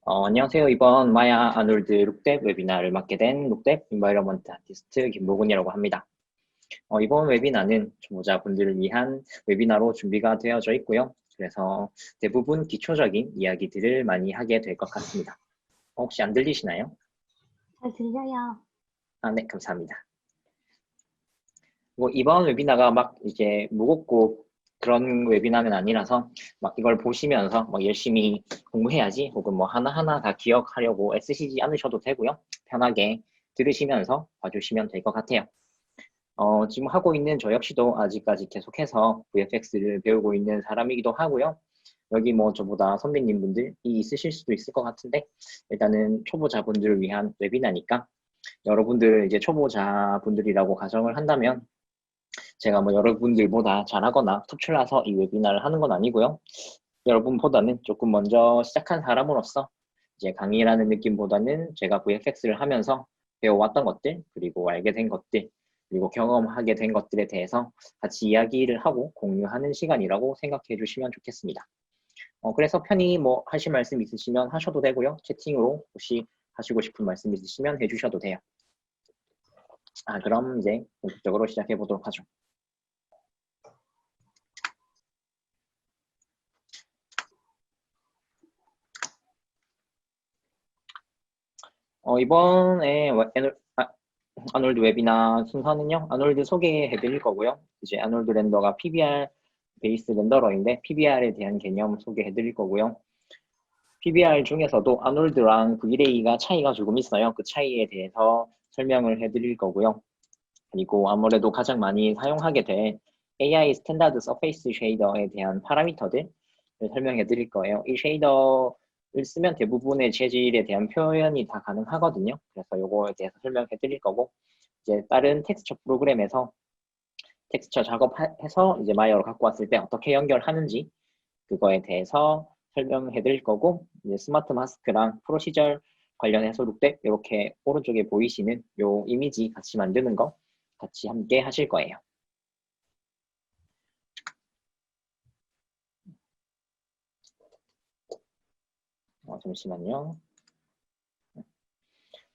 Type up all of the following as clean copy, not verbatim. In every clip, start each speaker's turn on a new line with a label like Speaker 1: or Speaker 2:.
Speaker 1: 안녕하세요. 이번 마야 아놀드 룩뎁 웨비나를 맡게 된 룩뎁 인바이러먼트 아티스트 김보근이라고 합니다. 이번 웨비나는 초보자분들을 위한 웨비나로 준비가 되어져 있고요. 그래서 대부분 기초적인 이야기들을 많이 하게 될 것 같습니다. 혹시 안 들리시나요?
Speaker 2: 잘 들려요.
Speaker 1: 아, 네, 감사합니다. 이번 웨비나가 막 이제 무겁고 그런 웨비나는 아니라서 막 이걸 보시면서 막 열심히 공부해야지 혹은 뭐 하나하나 다 기억하려고 애쓰시지 않으셔도 되고요. 편하게 들으시면서 봐주시면 될 것 같아요. 지금 하고 있는 저 역시도 아직까지 계속해서 VFX를 배우고 있는 사람이기도 하고요. 여기 뭐 저보다 선배님 분들이 있으실 수도 있을 것 같은데 일단은 초보자분들을 위한 웨비나니까 여러분들 이제 초보자분들이라고 가정을 한다면 제가 뭐 여러분들보다 잘하거나 특출나서 이 웨비나를 하는 건 아니고요. 여러분보다는 조금 먼저 시작한 사람으로서 이제 강의라는 느낌보다는 제가 VFX를 하면서 배워왔던 것들, 그리고 알게 된 것들, 그리고 경험하게 된 것들에 대해서 같이 이야기를 하고 공유하는 시간이라고 생각해 주시면 좋겠습니다. 그래서 편히 뭐 하실 말씀 있으시면 하셔도 되고요. 채팅으로 혹시 하시고 싶은 말씀 있으시면 해주셔도 돼요. 그럼 이제 본격적으로 시작해 보도록 하죠. 이번에 아놀드 웨비나 순서는요. 아놀드 소개해 드릴 거고요. 이제 아놀드 렌더가 PBR 베이스 렌더러인데 PBR에 대한 개념 소개해 드릴 거고요. PBR 중에서도 아놀드랑 V-Ray가 차이가 조금 있어요. 그 차이에 대해서 설명을 해 드릴 거고요. 그리고 아무래도 가장 많이 사용하게 될 AI 스탠다드 서페이스 쉐이더에 대한 파라미터들을 설명해 드릴 거예요. 이 쉐이더를 쓰면 대부분의 재질에 대한 표현이 다 가능하거든요. 그래서 이거에 대해서 설명해 드릴 거고, 이제 다른 텍스처 프로그램에서 텍스처 작업해서 이제 마이어로 갖고 왔을 때 어떻게 연결하는지 그거에 대해서 설명해 드릴 거고, 이제 스마트 마스크랑 프로시저 관련해서 룩뎁 이렇게 오른쪽에 보이시는 요 이미지 같이 만드는 거 같이 함께 하실 거예요. 잠시만요.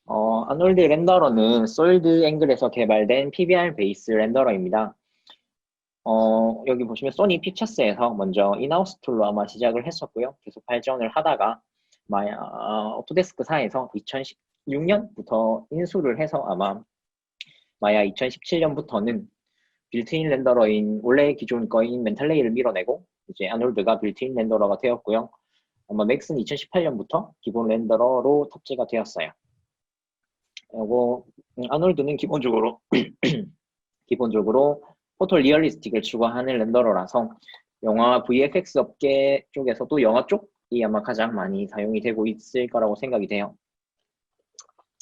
Speaker 1: 아놀드 렌더러는 솔드 앵글에서 개발된 PBR 베이스 렌더러입니다. 여기 보시면 소니 픽처스에서 먼저 인하우스 툴로 아마 시작을 했었고요. 계속 발전을 하다가 오토데스크사에서 2016년부터 인수를 해서 아마 마야 2017년부터는 빌트인 렌더러인 원래 기존 거인 멘탈레이를 밀어내고 이제 아놀드가 빌트인 렌더러가 되었고요. 아마 맥스는 2018년부터 기본 렌더러로 탑재가 되었어요. 그리고 아놀드는 기본적으로 포토 리얼리스틱을 추구하는 렌더러라서 영화 VFX 업계 쪽에서도 영화 쪽이 아마 가장 많이 사용이 되고 있을 거라고 생각이 돼요.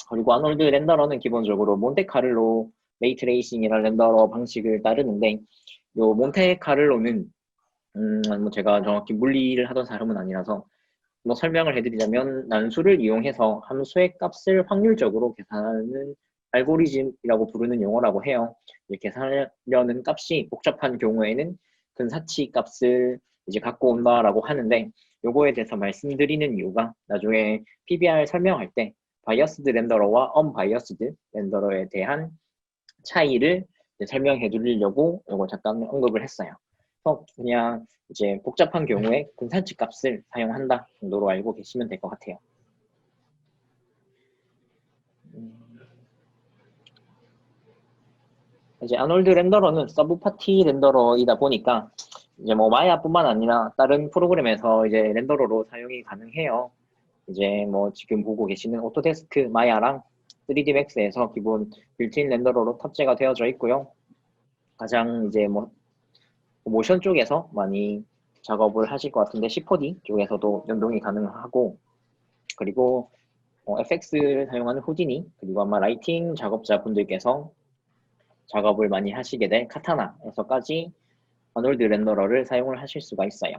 Speaker 1: 그리고 아놀드 렌더러는 기본적으로 몬테카를로 레이트레이싱이라는 렌더러 방식을 따르는데 요 몬테카를로는 뭐 제가 정확히 물리를 하던 사람은 아니라서 뭐 설명을 해드리자면 난수를 이용해서 함수의 값을 확률적으로 계산하는 알고리즘이라고 부르는 용어라고 해요. 계산하려는 값이 복잡한 경우에는 근사치 값을 이제 갖고 온다라고 하는데 요거에 대해서 말씀드리는 이유가 나중에 PBR 설명할 때 바이어스드 렌더러와 언바이어스드 렌더러에 대한 차이를 설명해 드리려고 요거 잠깐 언급을 했어요. 그래서 그냥 이제 복잡한 경우에 근사치 값을 사용한다 정도로 알고 계시면 될 것 같아요. 이제 아놀드 렌더러는 서브 파티 렌더러이다 보니까 이제 뭐 마야뿐만 아니라 다른 프로그램에서 이제 렌더러로 사용이 가능해요. 이제 뭐 지금 보고 계시는 오토데스크 마야랑 3D 맥스에서 기본 빌트인 렌더러로 탑재가 되어져 있고요. 가장 이제 뭐 모션 쪽에서 많이 작업을 하실 것 같은데 C4D 쪽에서도 연동이 가능하고 그리고 FX를 사용하는 후디니 그리고 아마 라이팅 작업자분들께서 작업을 많이 하시게 될 카타나에서까지 아놀드 렌더러를 사용을 하실 수가 있어요.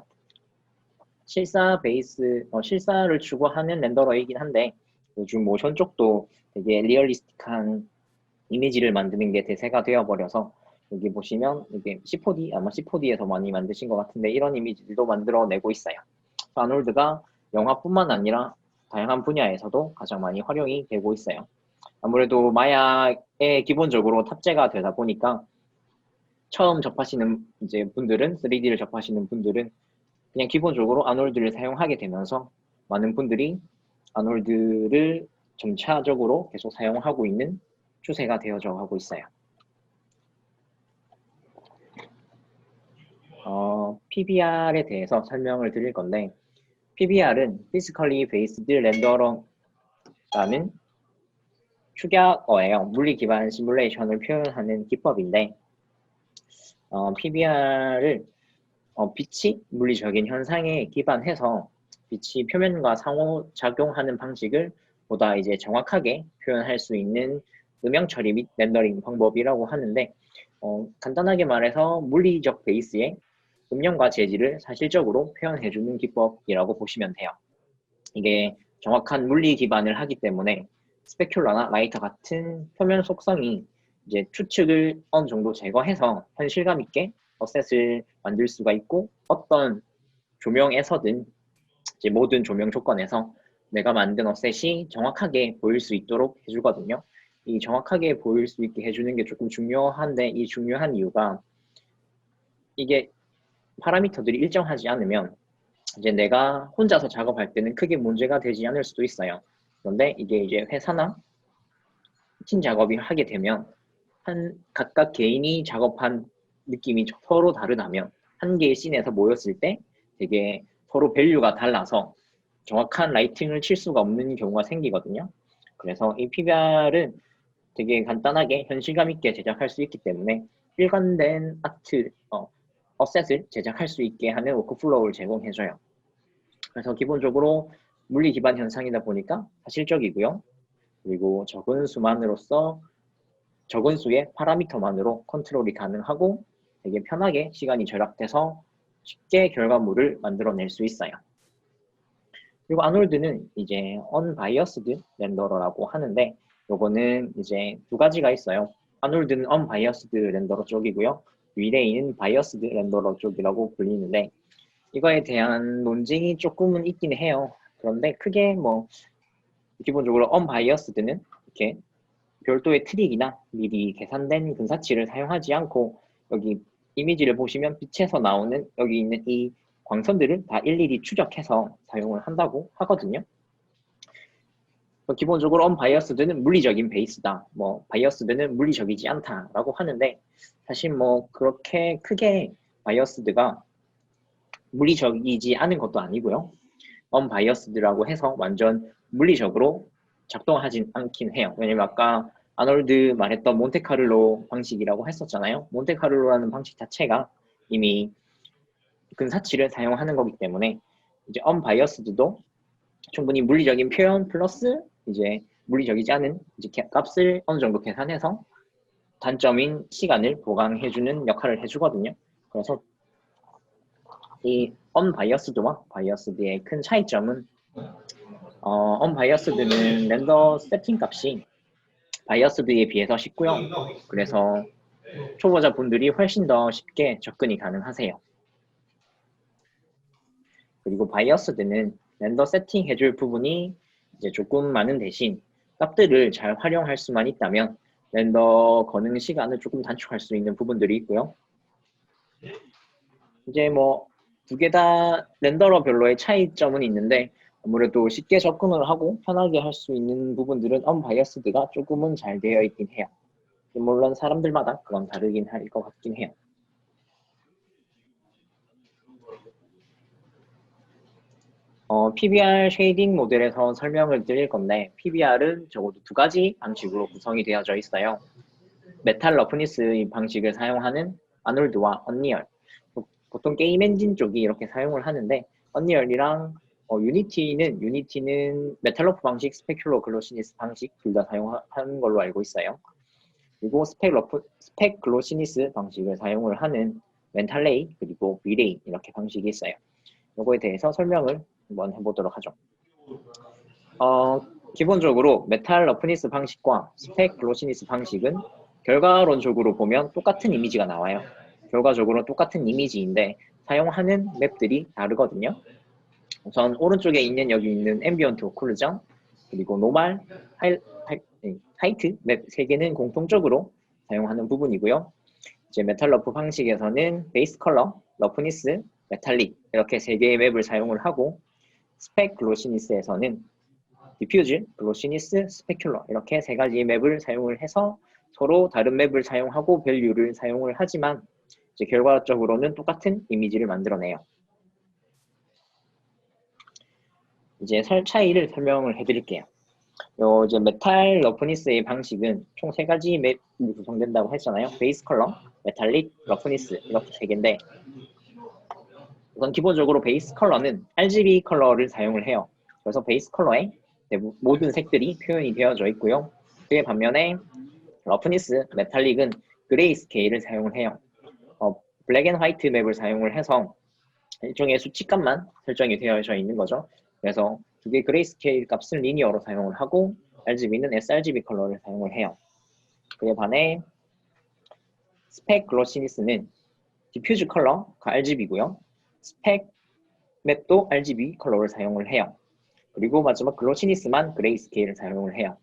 Speaker 1: 실사를 추구하는 렌더러이긴 한데 요즘 모션 쪽도 되게 리얼리스틱한 이미지를 만드는 게 대세가 되어버려서 여기 보시면 이게 C4D 아마 C4D에서 많이 만드신 것 같은데 이런 이미지들도 만들어내고 있어요. 아놀드가 영화뿐만 아니라 다양한 분야에서도 가장 많이 활용이 되고 있어요. 아무래도 마야에 기본적으로 탑재가 되다 보니까 처음 접하시는 이제 분들은 3D를 접하시는 분들은 그냥 기본적으로 아놀드를 사용하게 되면서 많은 분들이 아놀드를 점차적으로 계속 사용하고 있는 추세가 되어져 가고 있어요. PBR에 대해서 설명을 드릴 건데 PBR은 Physically Based Render라는 축약어예요. 물리 기반 시뮬레이션을 표현하는 기법인데 PBR을 빛이 물리적인 현상에 기반해서 빛이 표면과 상호작용하는 방식을 보다 이제 정확하게 표현할 수 있는 음영 처리 및 렌더링 방법이라고 하는데 간단하게 말해서 물리적 베이스의 음영과 재질을 사실적으로 표현해주는 기법이라고 보시면 돼요. 이게 정확한 물리 기반을 하기 때문에 스페큘러나 라이터 같은 표면 속성이 이제 추측을 어느 정도 제거해서 현실감 있게 어셋을 만들 수가 있고 어떤 조명에서든 이제 모든 조명 조건에서 내가 만든 어셋이 정확하게 보일 수 있도록 해주거든요. 이 정확하게 보일 수 있게 해주는 게 조금 중요한데 이 중요한 이유가 이게 파라미터들이 일정하지 않으면 이제 내가 혼자서 작업할 때는 크게 문제가 되지 않을 수도 있어요. 그런데 이게 이제 회사나 팀 작업이 하게 되면 각각 개인이 작업한 느낌이 서로 다르다면 한 개의 씬에서 모였을 때 되게 서로 밸류가 달라서 정확한 라이팅을 칠 수가 없는 경우가 생기거든요. 그래서 이 PBR은 되게 간단하게 현실감 있게 제작할 수 있기 때문에 일관된 아트, 어셋을 제작할 수 있게 하는 워크플로우를 제공해줘요. 그래서 기본적으로 물리 기반 현상이다 보니까 사실적이고요. 그리고 적은 수의 파라미터만으로 컨트롤이 가능하고 되게 편하게 시간이 절약돼서 쉽게 결과물을 만들어낼 수 있어요. 그리고 아놀드는 이제 unbiased 렌더러라고 하는데 요거는 이제 두 가지가 있어요. 아놀드는 unbiased 렌더러 쪽이고요. 위레이는 biased 렌더러 쪽이라고 불리는데 이거에 대한 논쟁이 조금은 있긴 해요. 그런데 크게 뭐 기본적으로 unbiased는 이렇게 별도의 트릭이나 미리 계산된 근사치를 사용하지 않고 여기 이미지를 보시면 빛에서 나오는 여기 있는 이 광선들을 다 일일이 추적해서 사용을 한다고 하거든요. 기본적으로 unbiased는 물리적인 베이스다. 뭐 biased는 물리적이지 않다라고 하는데 사실 뭐 그렇게 크게 biased가 물리적이지 않은 것도 아니고요. unbiased라고 해서 완전 물리적으로 작동하진 않긴 해요. 왜냐면 아까 아놀드 말했던 몬테카를로 방식이라고 했었잖아요. 몬테카를로라는 방식 자체가 이미 근사치를 사용하는 거기 때문에 이제 unbiased도 충분히 물리적인 표현 플러스 이제 물리적이지 않은 이제 값을 어느 정도 계산해서 단점인 시간을 보강해주는 역할을 해주거든요. 그래서 이 unbiased와 biased의 큰 차이점은 unbiased는 렌더 세팅 값이 biased에 비해서 쉽고요. 그래서 초보자 분들이 훨씬 더 쉽게 접근이 가능하세요. 그리고 biased는 렌더 세팅 해줄 부분이 이제 조금 많은 대신 값들을 잘 활용할 수만 있다면 렌더 거능 시간을 조금 단축할 수 있는 부분들이 있고요. 이제 뭐 두 개 다 렌더러별로의 차이점은 있는데 아무래도 쉽게 접근을 하고 편하게 할 수 있는 부분들은 unbiased가 조금은 잘 되어 있긴 해요. 물론 사람들마다 그건 다르긴 할 것 같긴 해요. PBR 쉐이딩 모델에서 설명을 드릴 건데 PBR은 적어도 두 가지 방식으로 구성이 되어져 있어요. 메탈 러프니스 방식을 사용하는 아놀드와 언리얼. 보통 게임 엔진 쪽이 이렇게 사용을 하는데 언리얼이랑 유니티는 메탈 러프 방식, 스페큘러 글로시니스 방식 둘 다 사용하는 걸로 알고 있어요. 그리고 스펙 글로시니스 방식을 사용을 하는 멘탈레이 그리고 위레이 이렇게 방식이 있어요. 이거에 대해서 설명을 한번 해보도록 하죠. 기본적으로 메탈 러프니스 방식과 스펙 글로시니스 방식은 결과론적으로 보면 똑같은 이미지가 나와요. 결과적으로 똑같은 이미지인데 사용하는 맵들이 다르거든요. 우선 오른쪽에 있는 여기 있는 앰비언트 오클루전 그리고 노말, 하이트 맵 3개는 공통적으로 사용하는 부분이고요. 이제 메탈 러프 방식에서는 베이스 컬러, 러프니스, 메탈릭 이렇게 3개의 맵을 사용을 하고 스펙 글로시니스에서는 디퓨즈, 글로시니스, 스페큘러 이렇게 3가지 맵을 사용을 해서 서로 다른 맵을 사용하고 밸류를 사용을 하지만 이제 결과적으로는 똑같은 이미지를 만들어내요. 이제 차이를 설명을 해드릴게요. 이제 메탈 러프니스의 방식은 총 3가지 맵으로 구성된다고 했잖아요. 베이스 컬러, 메탈릭, 러프니스 이렇게 3개인데 우선 기본적으로 베이스 컬러는 RGB 컬러를 사용을 해요. 그래서 베이스 컬러에 모든 색들이 표현이 되어져 있고요. 그에 반면에 러프니스, 메탈릭은 그레이 스케일을 사용을 해요. 블랙 앤 화이트 맵을 사용을 해서 일종의 수치값만 설정이 되어져 있는 거죠. 그래서 두 개 그레이 스케일 값을 리니어로 사용을 하고 RGB는 sRGB 컬러를 사용을 해요. 그에 반해 스펙 글로시니스는 디퓨즈 컬러가 RGB고요. 스펙 맵도 RGB 컬러를 사용을 해요. 그리고 마지막 글로시니스만 그레이 스케일을 사용을 해요.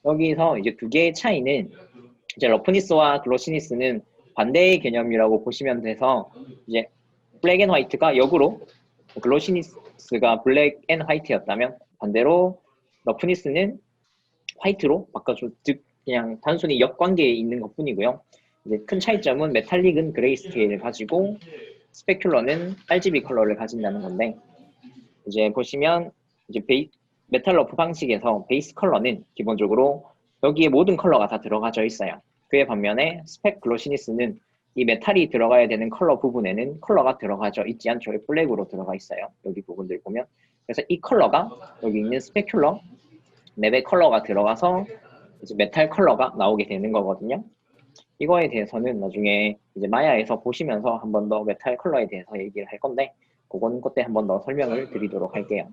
Speaker 1: 여기서 이제 두 개의 차이는 이제 러프니스와 글로시니스는 반대의 개념이라고 보시면 돼서 이제 블랙 앤 화이트가 역으로 글로시니스가 블랙 앤 화이트였다면 반대로 러프니스는 화이트로 바꿔줘. 즉 그냥 단순히 역관계에 있는 것뿐이고요. 이제 큰 차이점은 메탈릭은 그레이 스케일을 가지고 스페큘러는 RGB 컬러를 가진다는 건데 이제 보시면 이제 메탈 러프 방식에서 베이스 컬러는 기본적으로 여기에 모든 컬러가 다 들어가져 있어요. 그에 반면에 스펙 글로시니스는 이 메탈이 들어가야 되는 컬러 부분에는 컬러가 들어가져 있지 않죠. 블랙으로 들어가 있어요. 여기 부분들 보면. 그래서 이 컬러가 여기 있는 스페큘러 맵의 컬러가 들어가서 이제 메탈 컬러가 나오게 되는 거거든요. 이거에 대해서는 나중에 이제 마야에서 보시면서 한 번 더 메탈 컬러에 대해서 얘기를 할 건데 그건 그때 한 번 더 설명을 드리도록 할게요.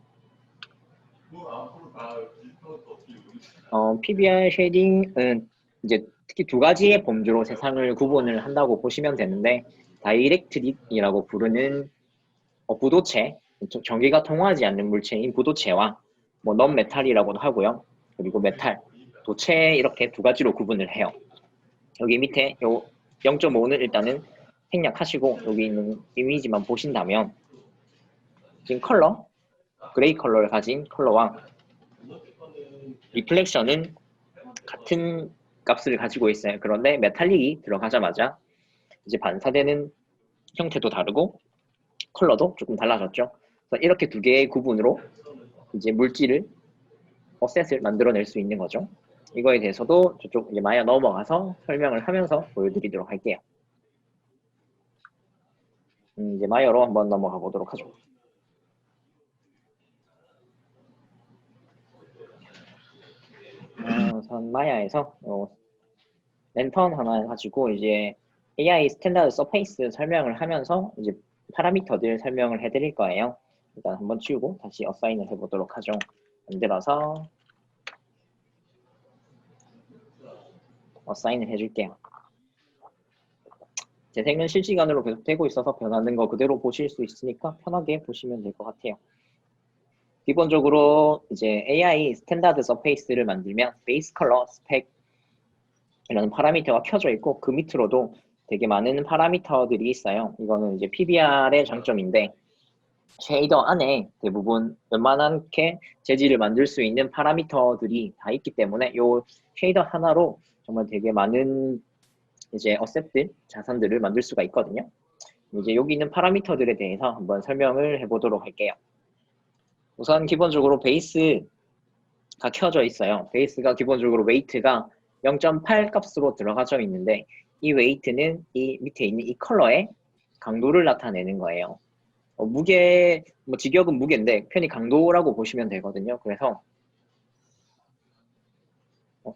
Speaker 1: PBR 쉐이딩은 이제 특히 2가지의 범주로 세상을 구분을 한다고 보시면 되는데 다이렉트릭이라고 부르는 부도체, 전기가 통하지 않는 물체인 부도체와 뭐 넌메탈이라고도 하고요. 그리고 메탈, 도체 이렇게 2가지로 구분을 해요. 여기 밑에 요 0.5는 일단은 생략하시고 여기 있는 이미지만 보신다면 지금 컬러, 그레이 컬러를 가진 컬러와 리플렉션은 같은 값을 가지고 있어요. 그런데 메탈릭이 들어가자마자 이제 반사되는 형태도 다르고 컬러도 조금 달라졌죠. 그래서 이렇게 2개의 구분으로 이제 물질을 어셋을 만들어낼 수 있는 거죠. 이거에 대해서도 저쪽 이제 마야 넘어가서 설명을 하면서 보여드리도록 할게요. 이제 마야로 한번 넘어가 보도록 하죠. 우선 마야에서 랜턴 하나 가지고 이제 AI 스탠다드 서페이스 설명을 하면서 이제 파라미터들 설명을 해드릴 거예요. 일단 한번 치우고 다시 어사인을 해보도록 하죠. 만들어서 어사인을 해줄게요. 재생은 실시간으로 계속 되고 있어서 변하는 거 그대로 보실 수 있으니까 편하게 보시면 될 것 같아요. 기본적으로 이제 AI 스탠다드 서페이스를 만들면 베이스 컬러, 스펙 이라는 파라미터가 켜져 있고 그 밑으로도 되게 많은 파라미터들이 있어요. 이거는 이제 PBR의 장점인데 쉐이더 안에 대부분 웬만하게 재질을 만들 수 있는 파라미터들이 다 있기 때문에 이 쉐이더 하나로 정말 되게 많은 이제 어셋들, 자산들을 만들 수가 있거든요. 이제 여기 있는 파라미터들에 대해서 한번 설명을 해보도록 할게요. 우선 기본적으로 베이스가 켜져 있어요. 베이스가 기본적으로 웨이트가 0.8 값으로 들어가져 있는데 이 웨이트는 이 밑에 있는 이 컬러의 강도를 나타내는 거예요. 무게, 직역은 무게인데 편히 강도라고 보시면 되거든요. 그래서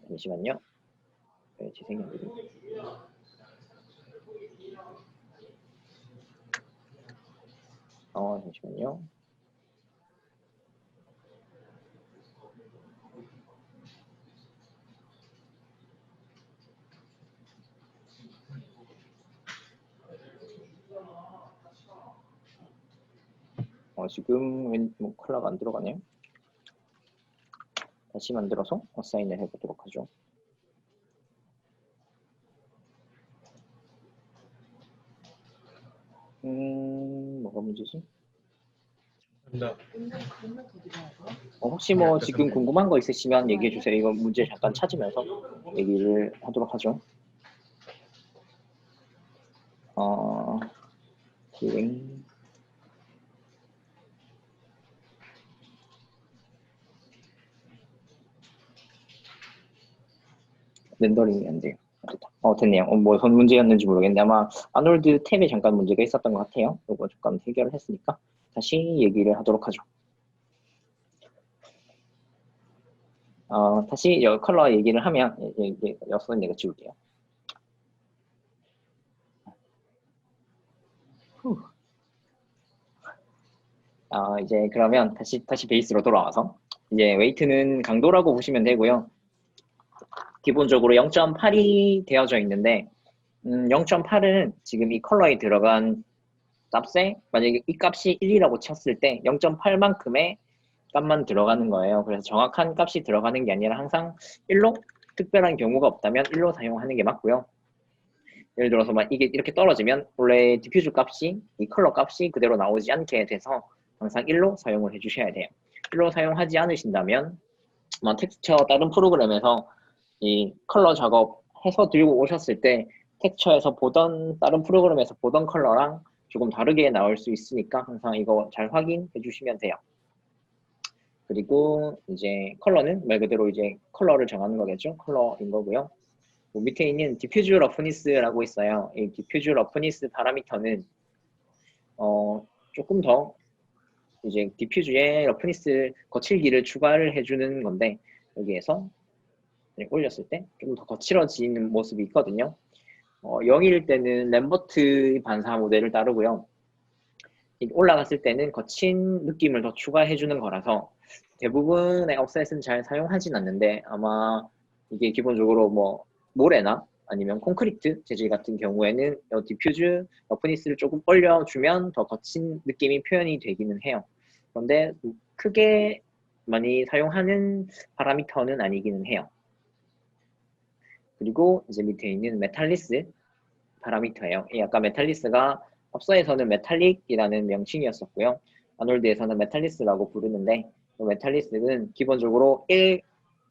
Speaker 1: 잠시만요. 네, 재생연들이 잠시만요. 지금 뭐 컬러가 안 들어가네요. 다시 만들어서 어사인을 해보도록 하죠. 뭐가 문제지? 혹시 뭐 지금 궁금한 거 있으시면 얘기해 주세요. 이거 문제 잠깐 찾으면서 얘기를 하도록 하죠. 기행. 렌더링이 안 돼요. 됐네요. 뭐 어떤 문제였는지 모르겠는데 아마 아놀드 탭에 잠깐 문제가 있었던 것 같아요. 이거 잠깐 해결을 했으니까 다시 얘기를 하도록 하죠. 다시 컬러 얘기를 하면 이제 여기서 내가 지울게요. 이제 그러면 다시 베이스로 돌아와서 이제 웨이트는 강도라고 보시면 되고요. 기본적으로 0.8이 되어져 있는데 0.8은 지금 이 컬러에 들어간 값에 만약에 이 값이 1이라고 쳤을 때 0.8만큼의 값만 들어가는 거예요. 그래서 정확한 값이 들어가는 게 아니라 항상 1로 특별한 경우가 없다면 1로 사용하는 게 맞고요. 예를 들어서 막 이게 이렇게 떨어지면 원래 디퓨즈 값이 이 컬러 값이 그대로 나오지 않게 돼서 항상 1로 사용을 해주셔야 돼요. 1로 사용하지 않으신다면 텍스처 다른 프로그램에서 이 컬러 작업해서 들고 오셨을 때 텍스처에서 보던 다른 프로그램에서 보던 컬러랑 조금 다르게 나올 수 있으니까 항상 이거 잘 확인해 주시면 돼요. 그리고 이제 컬러는 말 그대로 이제 컬러를 정하는 거겠죠. 컬러인 거고요. 밑에 있는 디퓨즈 러프니스라고 있어요. 이 디퓨즈 러프니스 파라미터는 조금 더 이제 디퓨즈에 러프니스 거칠기를 추가를 해주는 건데 여기에서 올렸을 때 좀 더 거칠어지는 모습이 있거든요. 0일 때는 램버트 반사 모델을 따르고요. 올라갔을 때는 거친 느낌을 더 추가해주는 거라서 대부분의 업셋은 잘 사용하진 않는데 아마 이게 기본적으로 뭐 모래나 아니면 콘크리트 재질 같은 경우에는 디퓨즈 러프니스를 조금 올려주면 더 거친 느낌이 표현이 되기는 해요. 그런데 크게 많이 사용하는 파라미터는 아니기는 해요. 그리고 이제 밑에 있는 메탈리스 파라미터예요. 이 아까 메탈리스가 앞서에서는 메탈릭이라는 명칭이었었고요. 아놀드에서는 메탈리스라고 부르는데 메탈리스는 기본적으로 1,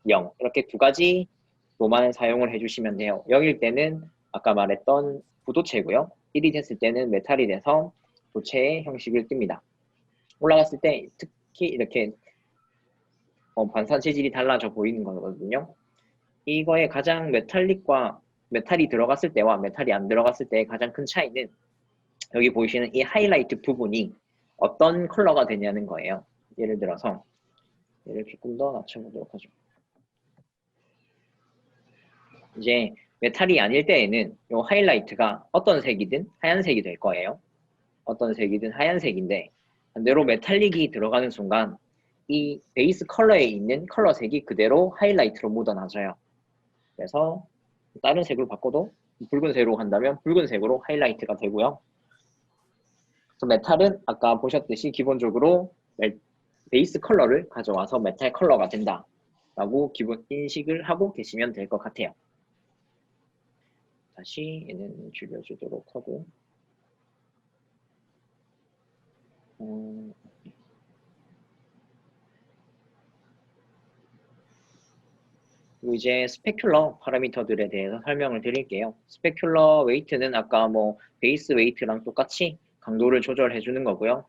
Speaker 1: 0 이렇게 두 가지로만 사용을 해주시면 돼요. 0일 때는 아까 말했던 부도체고요. 1이 됐을 때는 메탈이 돼서 도체의 형식을 띱니다. 올라갔을 때 특히 이렇게 반사 재질이 달라져 보이는 거거든요. 이거의 가장 메탈릭과 메탈이 들어갔을 때와 메탈이 안 들어갔을 때의 가장 큰 차이는 여기 보이시는 이 하이라이트 부분이 어떤 컬러가 되냐는 거예요. 예를 들어서 얘를 조금 더 낮춰보도록 하죠. 이제 메탈이 아닐 때에는 이 하이라이트가 어떤 색이든 하얀색이 될 거예요. 어떤 색이든 하얀색인데 반대로 메탈릭이 들어가는 순간 이 베이스 컬러에 있는 컬러 색이 그대로 하이라이트로 묻어나져요. 그래서 다른 색으로 바꿔도 붉은색으로 한다면 붉은색으로 하이라이트가 되고요. 그래서 메탈은 아까 보셨듯이 기본적으로 베이스 컬러를 가져와서 메탈 컬러가 된다 라고 기본 인식을 하고 계시면 될 것 같아요. 다시 얘는 줄여주도록 하고 그리고 이제 스페큘러 파라미터들에 대해서 설명을 드릴게요. 스페큘러 웨이트는 아까 뭐 베이스 웨이트랑 똑같이 강도를 조절해 주는 거고요.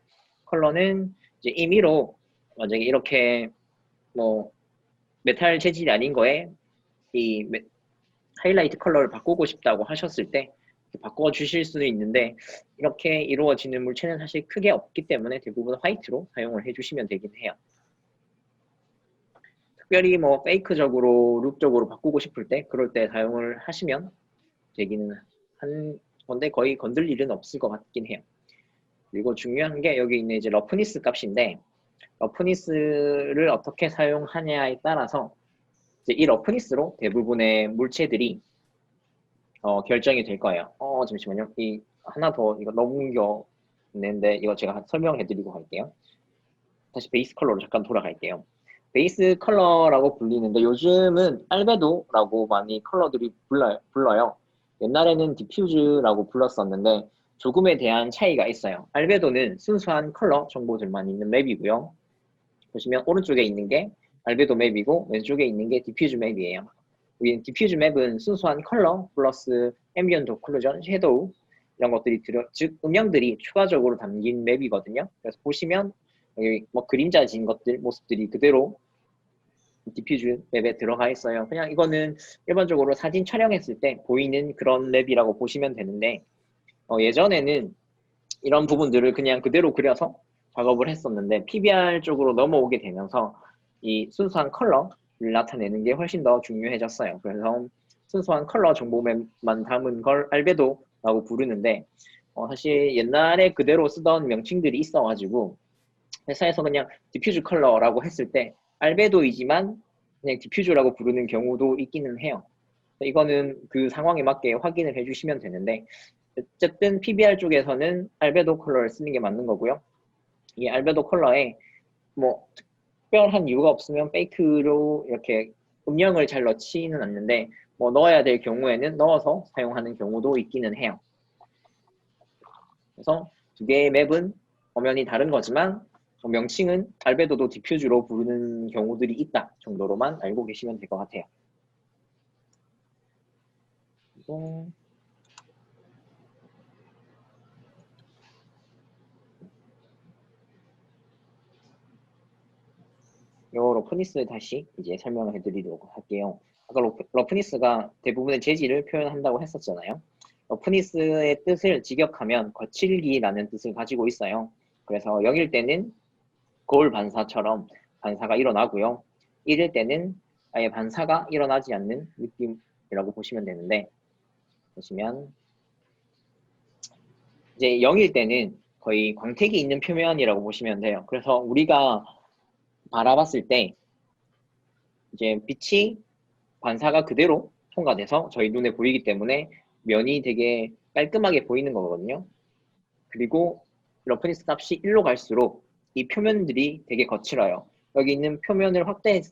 Speaker 1: 컬러는 이제 임의로 만약에 이렇게 뭐 메탈 재질이 아닌 거에 이 하이라이트 컬러를 바꾸고 싶다고 하셨을 때 바꿔 주실 수도 있는데 이렇게 이루어지는 물체는 사실 크게 없기 때문에 대부분 화이트로 사용을 해주시면 되긴 해요. 특별히 뭐 페이크적으로 룩적으로 바꾸고 싶을 때 그럴 때 사용을 하시면 되기는 한 건데 거의 건들 일은 없을 것 같긴 해요. 그리고 중요한 게 여기 있는 이제 러프니스 값인데 러프니스를 어떻게 사용하냐에 따라서 이제 이 러프니스로 대부분의 물체들이 결정이 될 거예요. 잠시만요. 이 하나 더 이거 넘겼는데 이거 제가 설명해 드리고 갈게요. 다시 베이스 컬러로 잠깐 돌아갈게요. 베이스 컬러라고 불리는데 요즘은 알베도라고 많이 컬러들이 불러요. 옛날에는 디퓨즈라고 불렀었는데 조금에 대한 차이가 있어요. 알베도는 순수한 컬러 정보들만 있는 맵이고요. 보시면 오른쪽에 있는 게 알베도 맵이고 왼쪽에 있는 게 디퓨즈 맵이에요. 여기 디퓨즈 맵은 순수한 컬러 플러스 앰비언트 오클루전, 섀도우 이런 것들이 즉 음영들이 추가적으로 담긴 맵이거든요. 그래서 보시면 여기 뭐 그림자진 것들 모습들이 그대로 디퓨즈 맵에 들어가 있어요. 그냥 이거는 일반적으로 사진 촬영했을 때 보이는 그런 맵이라고 보시면 되는데 예전에는 이런 부분들을 그냥 그대로 그려서 작업을 했었는데 PBR 쪽으로 넘어오게 되면서 이 순수한 컬러를 나타내는 게 훨씬 더 중요해졌어요. 그래서 순수한 컬러 정보만 담은 걸 알베도라고 부르는데 사실 옛날에 그대로 쓰던 명칭들이 있어가지고 회사에서 그냥 디퓨즈 컬러라고 했을 때 알베도이지만 그냥 디퓨즈라고 부르는 경우도 있기는 해요. 이거는 그 상황에 맞게 확인을 해주시면 되는데 어쨌든 PBR 쪽에서는 알베도 컬러를 쓰는 게 맞는 거고요. 이 알베도 컬러에 뭐 특별한 이유가 없으면 페이크로 이렇게 음영을 잘 넣지는 않는데 뭐 넣어야 될 경우에는 넣어서 사용하는 경우도 있기는 해요. 그래서 두 개의 맵은 엄연히 다른 거지만 명칭은 알베도도 디퓨즈로 부르는 경우들이 있다 정도로만 알고 계시면 될 것 같아요. 그리고 요 러프니스 다시 이제 설명을 해드리도록 할게요. 아까 러프니스가 대부분의 재질을 표현한다고 했었잖아요. 러프니스의 뜻을 직역하면 거칠기라는 뜻을 가지고 있어요. 그래서 0일 때는 거울 반사처럼 반사가 일어나고요. 1일 때는 아예 반사가 일어나지 않는 느낌이라고 보시면 되는데 보시면 이제 0일 때는 거의 광택이 있는 표면이라고 보시면 돼요. 그래서 우리가 바라봤을 때 이제 빛이 반사가 그대로 통과돼서 저희 눈에 보이기 때문에 면이 되게 깔끔하게 보이는 거거든요. 그리고 러프니스 값이 1로 갈수록 이 표면들이 되게 거칠어요. 여기 있는 표면을 확대한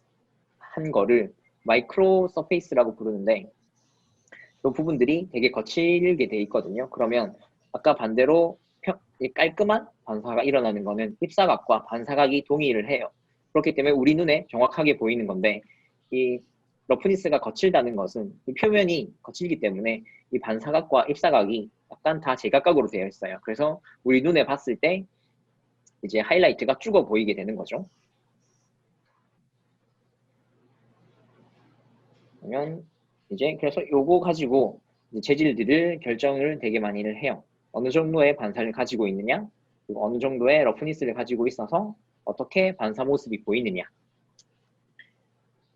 Speaker 1: 거를 마이크로 서페이스라고 부르는데 이 부분들이 되게 거칠게 돼 있거든요. 그러면 아까 반대로 깔끔한 반사가 일어나는 거는 입사각과 반사각이 동의를 해요. 그렇기 때문에 우리 눈에 정확하게 보이는 건데 이 러프니스가 거칠다는 것은 이 표면이 거칠기 때문에 이 반사각과 입사각이 약간 다 제각각으로 되어 있어요. 그래서 우리 눈에 봤을 때 이제 하이라이트가 죽어 보이게 되는 거죠. 그러면 이제 그래서 요거 가지고 재질들을 결정을 되게 많이를 해요. 어느 정도의 반사를 가지고 있느냐, 그리고 어느 정도의 러프니스를 가지고 있어서 어떻게 반사 모습이 보이느냐.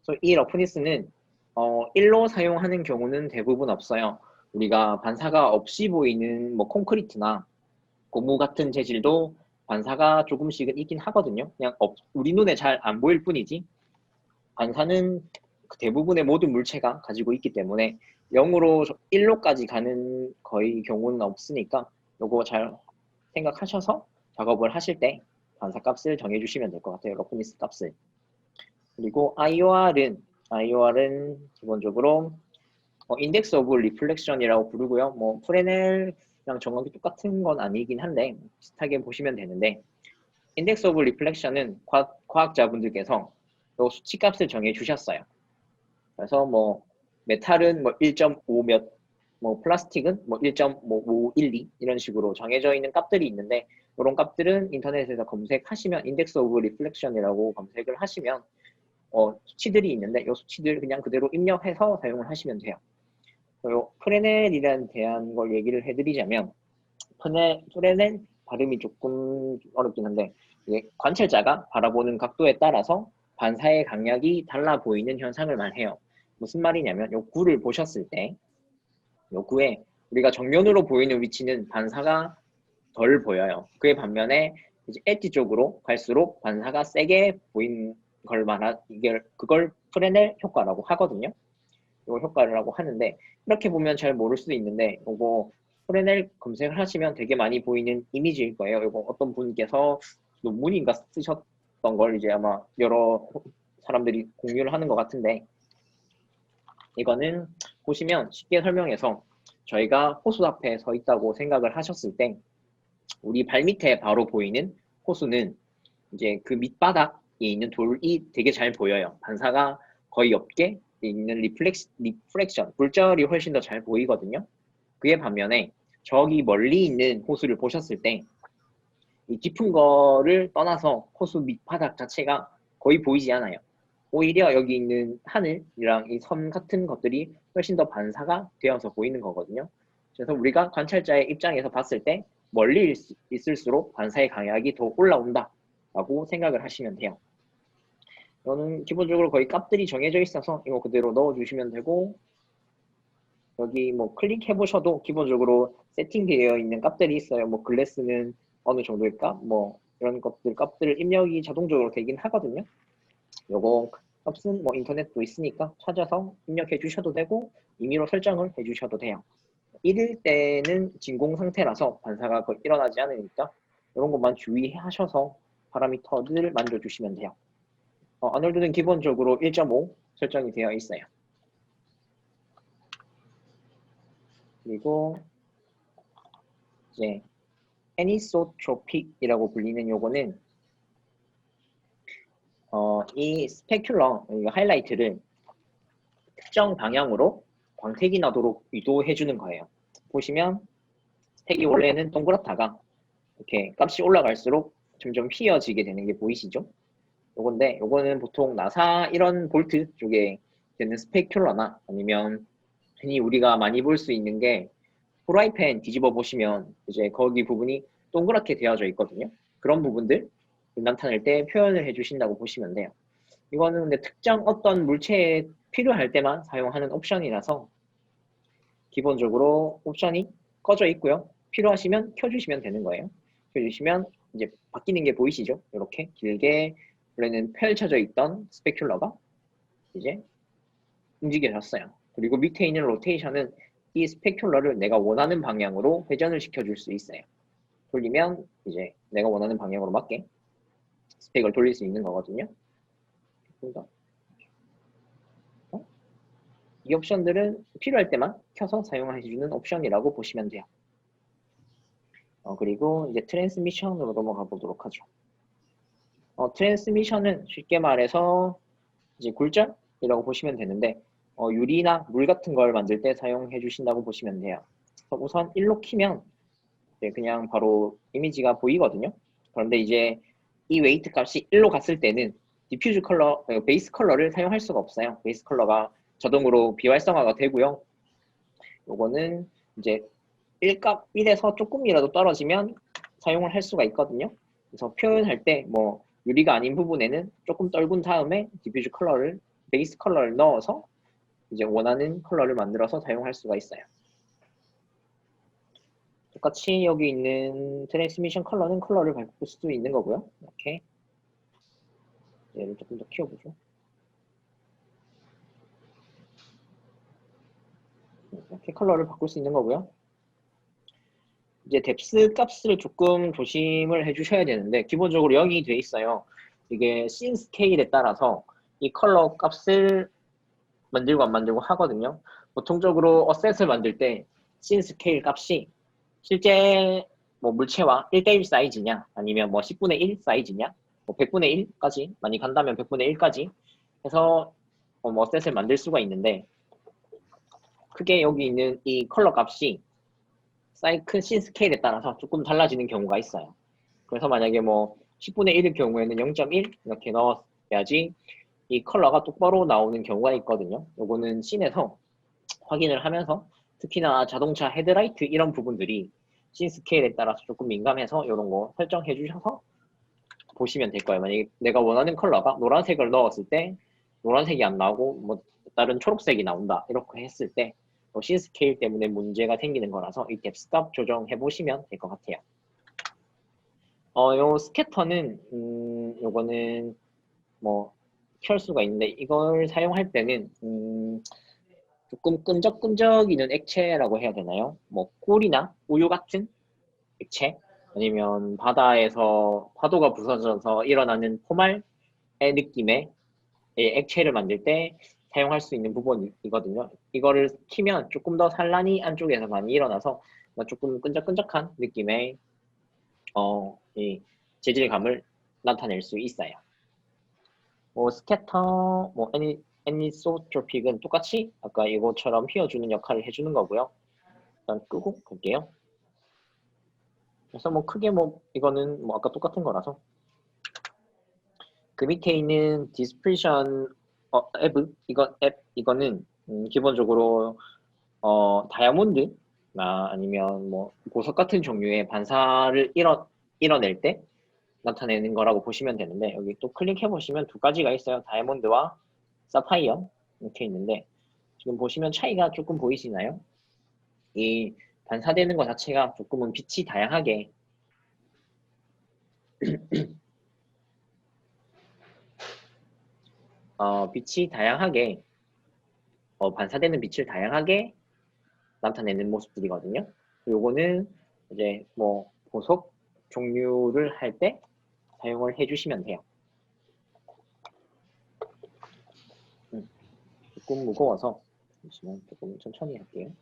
Speaker 1: 그래서 이 러프니스는 1로 사용하는 경우는 대부분 없어요. 우리가 반사가 없이 보이는 뭐 콘크리트나 고무 같은 재질도 반사가 조금씩은 있긴 하거든요. 그냥 우리 눈에 잘 안 보일 뿐이지 반사는 대부분의 모든 물체가 가지고 있기 때문에 0으로 1로까지 가는 거의 경우는 없으니까 요거 잘 생각하셔서 작업을 하실 때 반사 값을 정해주시면 될 것 같아요. 러프니스 값을. 그리고 IOR은 기본적으로 인덱스 오브 리플렉션이라고 부르고요. 뭐 프레넬이랑 정확히 똑같은 건 아니긴 한데 비슷하게 보시면 되는데 인덱스 오브 리플렉션은 과학자분들께서 요 수치값을 정해 주셨어요. 그래서 뭐 메탈은 뭐 1.5 몇, 뭐 플라스틱은 뭐 1.512 이런 식으로 정해져 있는 값들이 있는데 이런 값들은 인터넷에서 검색하시면 인덱스 오브 리플렉션이라고 검색을 하시면 수치들이 있는데 이 수치들 그냥 그대로 입력해서 사용을 하시면 돼요. 그리고 프레넬이라는 대한 걸 얘기를 해드리자면 프레넬 발음이 조금 어렵긴 한데 이게 관찰자가 바라보는 각도에 따라서 반사의 강약이 달라 보이는 현상을 말해요. 무슨 말이냐면 요 구를 보셨을 때 요 구에 우리가 정면으로 보이는 위치는 반사가 덜 보여요. 그에 반면에 이제 엣지 쪽으로 갈수록 반사가 세게 보이는 걸 그걸 프레넬 효과라고 하거든요. 이거 효과라고 하는데 이렇게 보면 잘 모를 수도 있는데 이거 프레넬 검색을 하시면 되게 많이 보이는 이미지일 거예요. 이거 어떤 분께서 논문인가 쓰셨던 있었던 걸 이제 아마 여러 사람들이 공유를 하는 것 같은데, 이거는 보시면 쉽게 설명해서 저희가 호수 앞에 서 있다고 생각을 하셨을 때 우리 발 밑에 바로 보이는 호수는 이제 그 밑바닥에 있는 돌이 되게 잘 보여요. 반사가 거의 없게 있는 리플렉션, 물결이 훨씬 더 잘 보이거든요. 그에 반면에 저기 멀리 있는 호수를 보셨을 때 이 깊은 거를 떠나서 호수 밑바닥 자체가 거의 보이지 않아요. 오히려 여기 있는 하늘이랑 이 섬 같은 것들이 훨씬 더 반사가 되어서 보이는 거거든요. 그래서 우리가 관찰자의 입장에서 봤을 때 멀리 있을수록 반사의 강약이 더 올라온다 라고 생각을 하시면 돼요. 이거는 기본적으로 거의 값들이 정해져 있어서 이거 그대로 넣어주시면 되고, 여기 뭐 클릭해 보셔도 기본적으로 세팅되어 있는 값들이 있어요. 뭐 글래스는 어느 정도일까? 뭐 이런 것들 값들 입력이 자동적으로 되긴 하거든요. 요거 값은 뭐 인터넷도 있으니까 찾아서 입력해 주셔도 되고 임의로 설정을 해 주셔도 돼요. 이럴 때는 진공 상태라서 반사가 거의 일어나지 않으니까 이런 것만 주의하셔서 파라미터들을 만져주시면 돼요. 아놀드는 기본적으로 1.5 설정이 되어 있어요. 그리고 이제 애니소트로픽이라고 불리는 요거는 이 스페큘러 하이라이트를 특정 방향으로 광택이 나도록 유도해 주는 거예요. 보시면 스펙이 원래는 동그랗다가 이렇게 값이 올라갈수록 점점 휘어지게 되는 게 보이시죠? 요건데 요거는 보통 나사 이런 볼트 쪽에 되는 스페큘러나 아니면 흔히 우리가 많이 볼 수 있는 게 프라이팬 뒤집어 보시면 이제 거기 부분이 동그랗게 되어져 있거든요. 그런 부분들 나타낼 때 표현을 해주신다고 보시면 돼요. 이거는 근데 특정 어떤 물체에 필요할 때만 사용하는 옵션이라서 기본적으로 옵션이 꺼져 있고요. 필요하시면 켜주시면 되는 거예요. 켜주시면 이제 바뀌는 게 보이시죠? 이렇게 길게 원래는 펼쳐져 있던 스페큘러가 이제 움직여졌어요. 그리고 밑에 있는 로테이션은 이 스페큘러를 내가 원하는 방향으로 회전을 시켜줄 수 있어요. 돌리면 이제 내가 원하는 방향으로 맞게 스펙을 돌릴 수 있는 거거든요. 이 옵션들은 필요할 때만 켜서 사용해주는 옵션이라고 보시면 돼요. 그리고 이제 트랜스미션으로 넘어가 보도록 하죠. 트랜스미션은 쉽게 말해서 이제 굴절이라고 보시면 되는데 유리나 물 같은 걸 만들 때 사용해 주신다고 보시면 돼요. 우선 1로 키면 그냥 바로 이미지가 보이거든요. 그런데 이제 이 웨이트 값이 1로 갔을 때는 디퓨즈 컬러, 베이스 컬러를 사용할 수가 없어요. 베이스 컬러가 자동으로 비활성화가 되고요. 요거는 이제 1값 1에서 조금이라도 떨어지면 사용을 할 수가 있거든요. 그래서 표현할 때 뭐 유리가 아닌 부분에는 조금 떨군 다음에 디퓨즈 컬러를 베이스 컬러를 넣어서 이제 원하는 컬러를 만들어서 사용할 수가 있어요. 똑같이 여기 있는 트랜스미션 컬러는 컬러를 바꿀 수도 있는 거고요. 이렇게 얘를 조금 더 키워보죠. 이렇게 컬러를 바꿀 수 있는 거고요. 이제 뎁스 값을 조금 조심을 해주셔야 되는데 기본적으로 0이 돼 있어요. 이게 씬 스케일에 따라서 이 컬러 값을 만들고 안 만들고 하거든요. 보통적으로 어셋을 만들 때 씬 스케일 값이 실제 뭐 물체와 1대1 사이즈냐 아니면 뭐 10분의 1 사이즈냐 뭐 100분의 1까지 많이 간다면 100분의 1까지 해서 뭐 어셋을 만들 수가 있는데 크게 여기 있는 이 컬러 값이 큰 씬 스케일에 따라서 조금 달라지는 경우가 있어요. 그래서 만약에 뭐 10분의 1일 경우에는 0.1 이렇게 넣어야지 이 컬러가 똑바로 나오는 경우가 있거든요. 요거는 씬에서 확인을 하면서 특히나 자동차 헤드라이트 이런 부분들이 씬 스케일에 따라서 조금 민감해서 이런 거 설정해 주셔서 보시면 될 거예요. 만약에 내가 원하는 컬러가 노란색을 넣었을 때 노란색이 안 나오고 뭐 다른 초록색이 나온다 이렇게 했을 때 씬 스케일 때문에 문제가 생기는 거라서 이 뎁스 값 조정해 보시면 될 것 같아요. 요 스캐터는 요거는 뭐 켤 수가 있는데 이걸 사용할 때는 조금 끈적끈적이는 액체라고 해야 되나요? 뭐 꿀이나 우유 같은 액체 아니면 바다에서 파도가 부서져서 일어나는 포말의 느낌의 액체를 만들 때 사용할 수 있는 부분이거든요. 이거를 키면 조금 더 산란이 안쪽에서 많이 일어나서 조금 끈적끈적한 느낌의 이 재질감을 나타낼 수 있어요. 뭐 스캐터, 뭐 애니소트로픽은 똑같이 아까 이거처럼 휘어주는 역할을 해주는 거고요. 일단 끄고 갈게요. 그래서 뭐 크게 뭐 이거는 뭐 아까 똑같은 거라서 그 밑에 있는 디스프리션 이거는 기본적으로 다이아몬드나 아니면 뭐 보석 같은 종류의 반사를 이뤄낼 때 나타내는 거라고 보시면 되는데, 여기 또 클릭해 보시면 두 가지가 있어요. 다이아몬드와 사파이어 이렇게 있는데, 지금 보시면 차이가 조금 보이시나요? 이 반사되는 것 자체가 조금은 빛이 다양하게 반사되는 빛을 다양하게 나타내는 모습들이거든요. 요거는 이제 뭐 보석 종류를 할 때 사용을 해주시면 돼요. 조금 무거워서 잠시만 조금 천천히 할게요.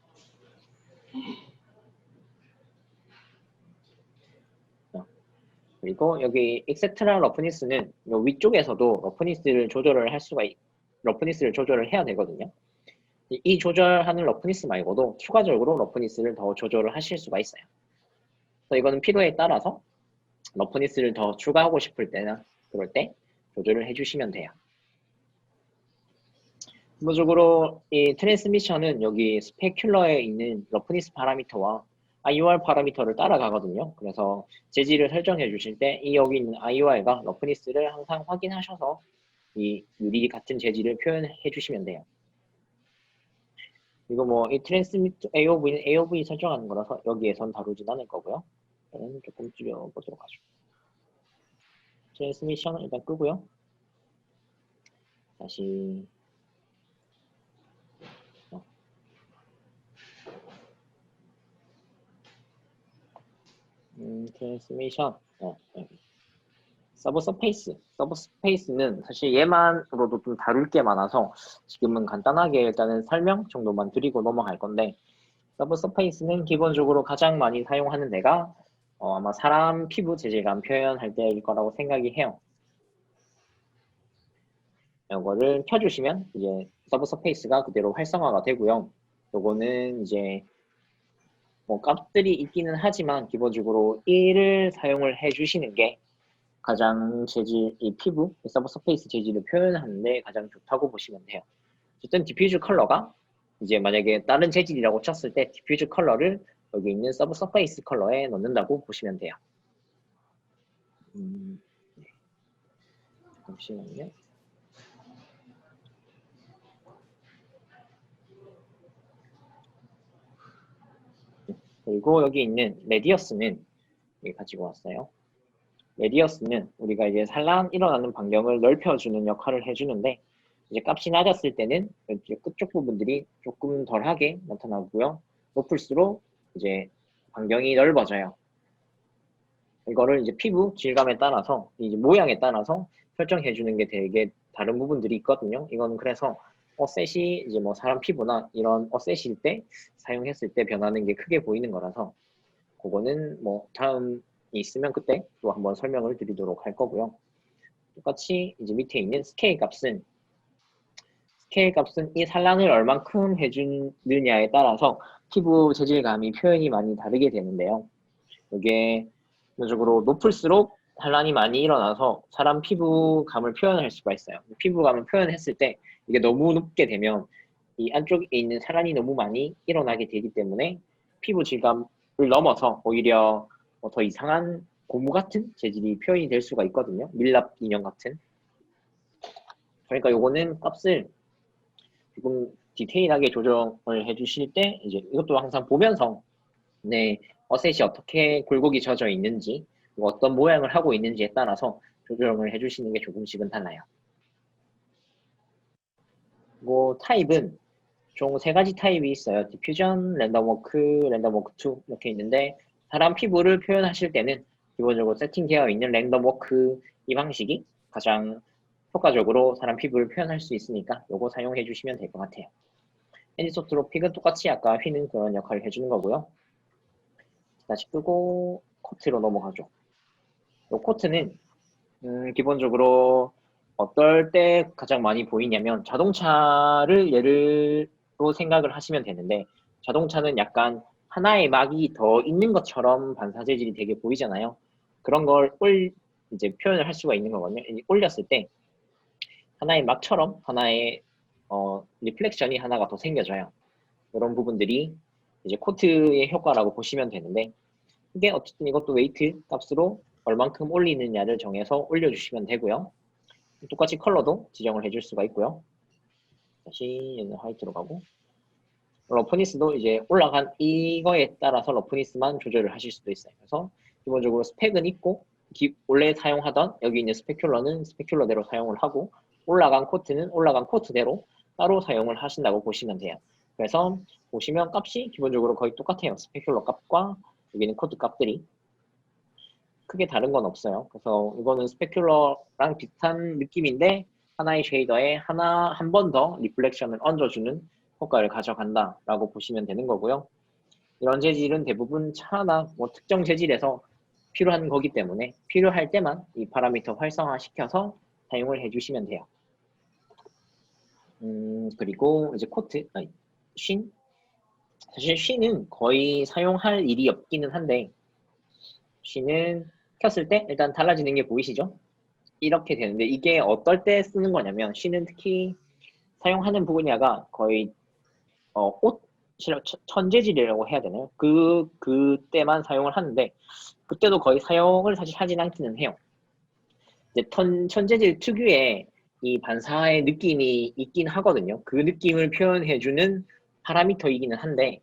Speaker 1: 그리고 여기 익세트라 러프니스는 요 위쪽에서도 러프니스를 조절을 해야 되거든요. 이 조절하는 러프니스 말고도 추가적으로 러프니스를 더 조절을 하실 수가 있어요. 그래서 이거는 필요에 따라서 러프니스를 더 추가하고 싶을 때나 그럴 때 조절을 해주시면 돼요. 기본적으로 이 트랜스미션은 여기 스페큘러에 있는 러프니스 파라미터와 IOR 파라미터를 따라가거든요. 그래서 재질을 설정해 주실 때 이 여기 있는 IOR과 러프니스를 항상 확인하셔서 이 유리 같은 재질을 표현해 주시면 돼요. 이거 뭐 이 트랜스미터 AOV는 AOV 설정하는 거라서 여기에선 다루진 않을 거고요. 저는 조금 줄여보도록 하죠. 트랜스미션을 일단 끄고요. 다시 트랜스미션 서브스페이스는 사실 얘만으로도 좀 다룰 게 많아서 지금은 간단하게 일단은 설명 정도만 드리고 넘어갈 건데, 서브스페이스는 기본적으로 가장 많이 사용하는 데가 아마 사람 피부 재질감 표현할 때일 거라고 생각이 해요. 이거를 켜주시면 이제 서브스페이스가 그대로 활성화가 되고요. 요거는 이제 뭐 값들이 있기는 하지만 기본적으로 1을 사용을 해주시는 게 가장 이 피부, 서브스페이스 재질을 표현하는데 가장 좋다고 보시면 돼요. 어쨌든 디퓨즈 컬러가 이제 만약에 다른 재질이라고 쳤을 때 디퓨즈 컬러를 여기 있는 서브서페이스 컬러에 넣는다고 보시면 돼요. 잠시만요. 그리고 여기 있는 레디어스는 여기 가지고 왔어요. 레디어스는 우리가 이제 산란 일어나는 반경을 넓혀주는 역할을 해주는데, 이제 값이 낮았을 때는 이제 끝쪽 부분들이 조금 덜하게 나타나고요. 높을수록 이제 반경이 넓어져요. 이거를 이제 피부 질감에 따라서 이제 모양에 따라서 설정해 주는 게 되게 다른 부분들이 있거든요. 이건 그래서 어셋이 이제 뭐 사람 피부나 이런 어셋일 때 사용했을 때 변하는 게 크게 보이는 거라서, 그거는 뭐 다음이 있으면 그때 또 한번 설명을 드리도록 할 거고요. 똑같이 이제 밑에 있는 스케일 값은 이 산란을 얼만큼 해주느냐에 따라서 피부 재질감이 표현이 많이 다르게 되는데요. 이게 기본적으로 높을수록 산란이 많이 일어나서 사람 피부감을 표현할 수가 있어요. 피부감을 표현했을 때 이게 너무 높게 되면 이 안쪽에 있는 산란이 너무 많이 일어나게 되기 때문에 피부 질감을 넘어서 오히려 더 이상한 고무 같은 재질이 표현이 될 수가 있거든요. 밀랍 인형 같은. 그러니까 요거는 값을 조금 디테일하게 조정을 해주실 때 이제 이것도 항상 보면서 네, 어셋이 어떻게 굴곡이 젖어 있는지, 어떤 모양을 하고 있는지에 따라서 조정을 해주시는 게 조금씩은 달라요. 뭐 타입은 총 3가지 타입이 있어요. 디퓨전, 랜덤워크, 랜덤워크2 이렇게 있는데, 사람 피부를 표현하실 때는 기본적으로 세팅되어 있는 랜덤 워크 이 방식이 가장 효과적으로 사람 피부를 표현할 수 있으니까 요거 사용해 주시면 될 것 같아요. 애니소트로픽은 똑같이 아까 휘는 그런 역할을 해주는 거고요. 다시 끄고 코트로 넘어가죠. 요 코트는 기본적으로 어떨 때 가장 많이 보이냐면 자동차를 예로 생각을 하시면 되는데 자동차는 약간 하나의 막이 더 있는 것처럼 반사 재질이 되게 보이잖아요. 그런 걸 이제 표현을 할 수가 있는 거거든요. 올렸을 때 하나의 막처럼 하나의 리플렉션이 하나가 더 생겨져요. 이런 부분들이 이제 코트의 효과라고 보시면 되는데 이게 어쨌든 이것도 웨이트 값으로 얼만큼 올리느냐를 정해서 올려주시면 되고요. 똑같이 컬러도 지정을 해줄 수가 있고요. 다시 얘는 화이트로 가고 러프니스도 이제 올라간 이거에 따라서 러프니스만 조절을 하실 수도 있어요. 그래서 기본적으로 스펙은 있고 원래 사용하던 여기 있는 스페큘러는 스페큘러대로 사용을 하고 올라간 코트는 올라간 코트대로 따로 사용을 하신다고 보시면 돼요. 그래서 보시면 값이 기본적으로 거의 똑같아요. 스페큘러 값과 여기는 코트 값들이 크게 다른 건 없어요. 그래서 이거는 스페큘러랑 비슷한 느낌인데 하나의 쉐이더에 한 번 더 리플렉션을 얹어주는 효과를 가져간다라고 보시면 되는 거고요. 이런 재질은 대부분 차나 뭐 특정 재질에서 필요한 거기 때문에 필요할 때만 이 파라미터 활성화시켜서 사용을 해주시면 돼요. 그리고 이제 쉰? 사실 쉰은 거의 사용할 일이 없기는 한데 쉰은 켰을 때 일단 달라지는 게 보이시죠? 이렇게 되는데 이게 어떨 때 쓰는 거냐면 쉰은 특히 사용하는 분야가 거의 옷 천재질이라고 해야 되나요? 그때만 사용을 하는데 그때도 거의 사용을 사실 하진 않기는 해요. 이제 천재질 특유의 이 반사의 느낌이 있긴 하거든요. 그 느낌을 표현해주는 파라미터이기는 한데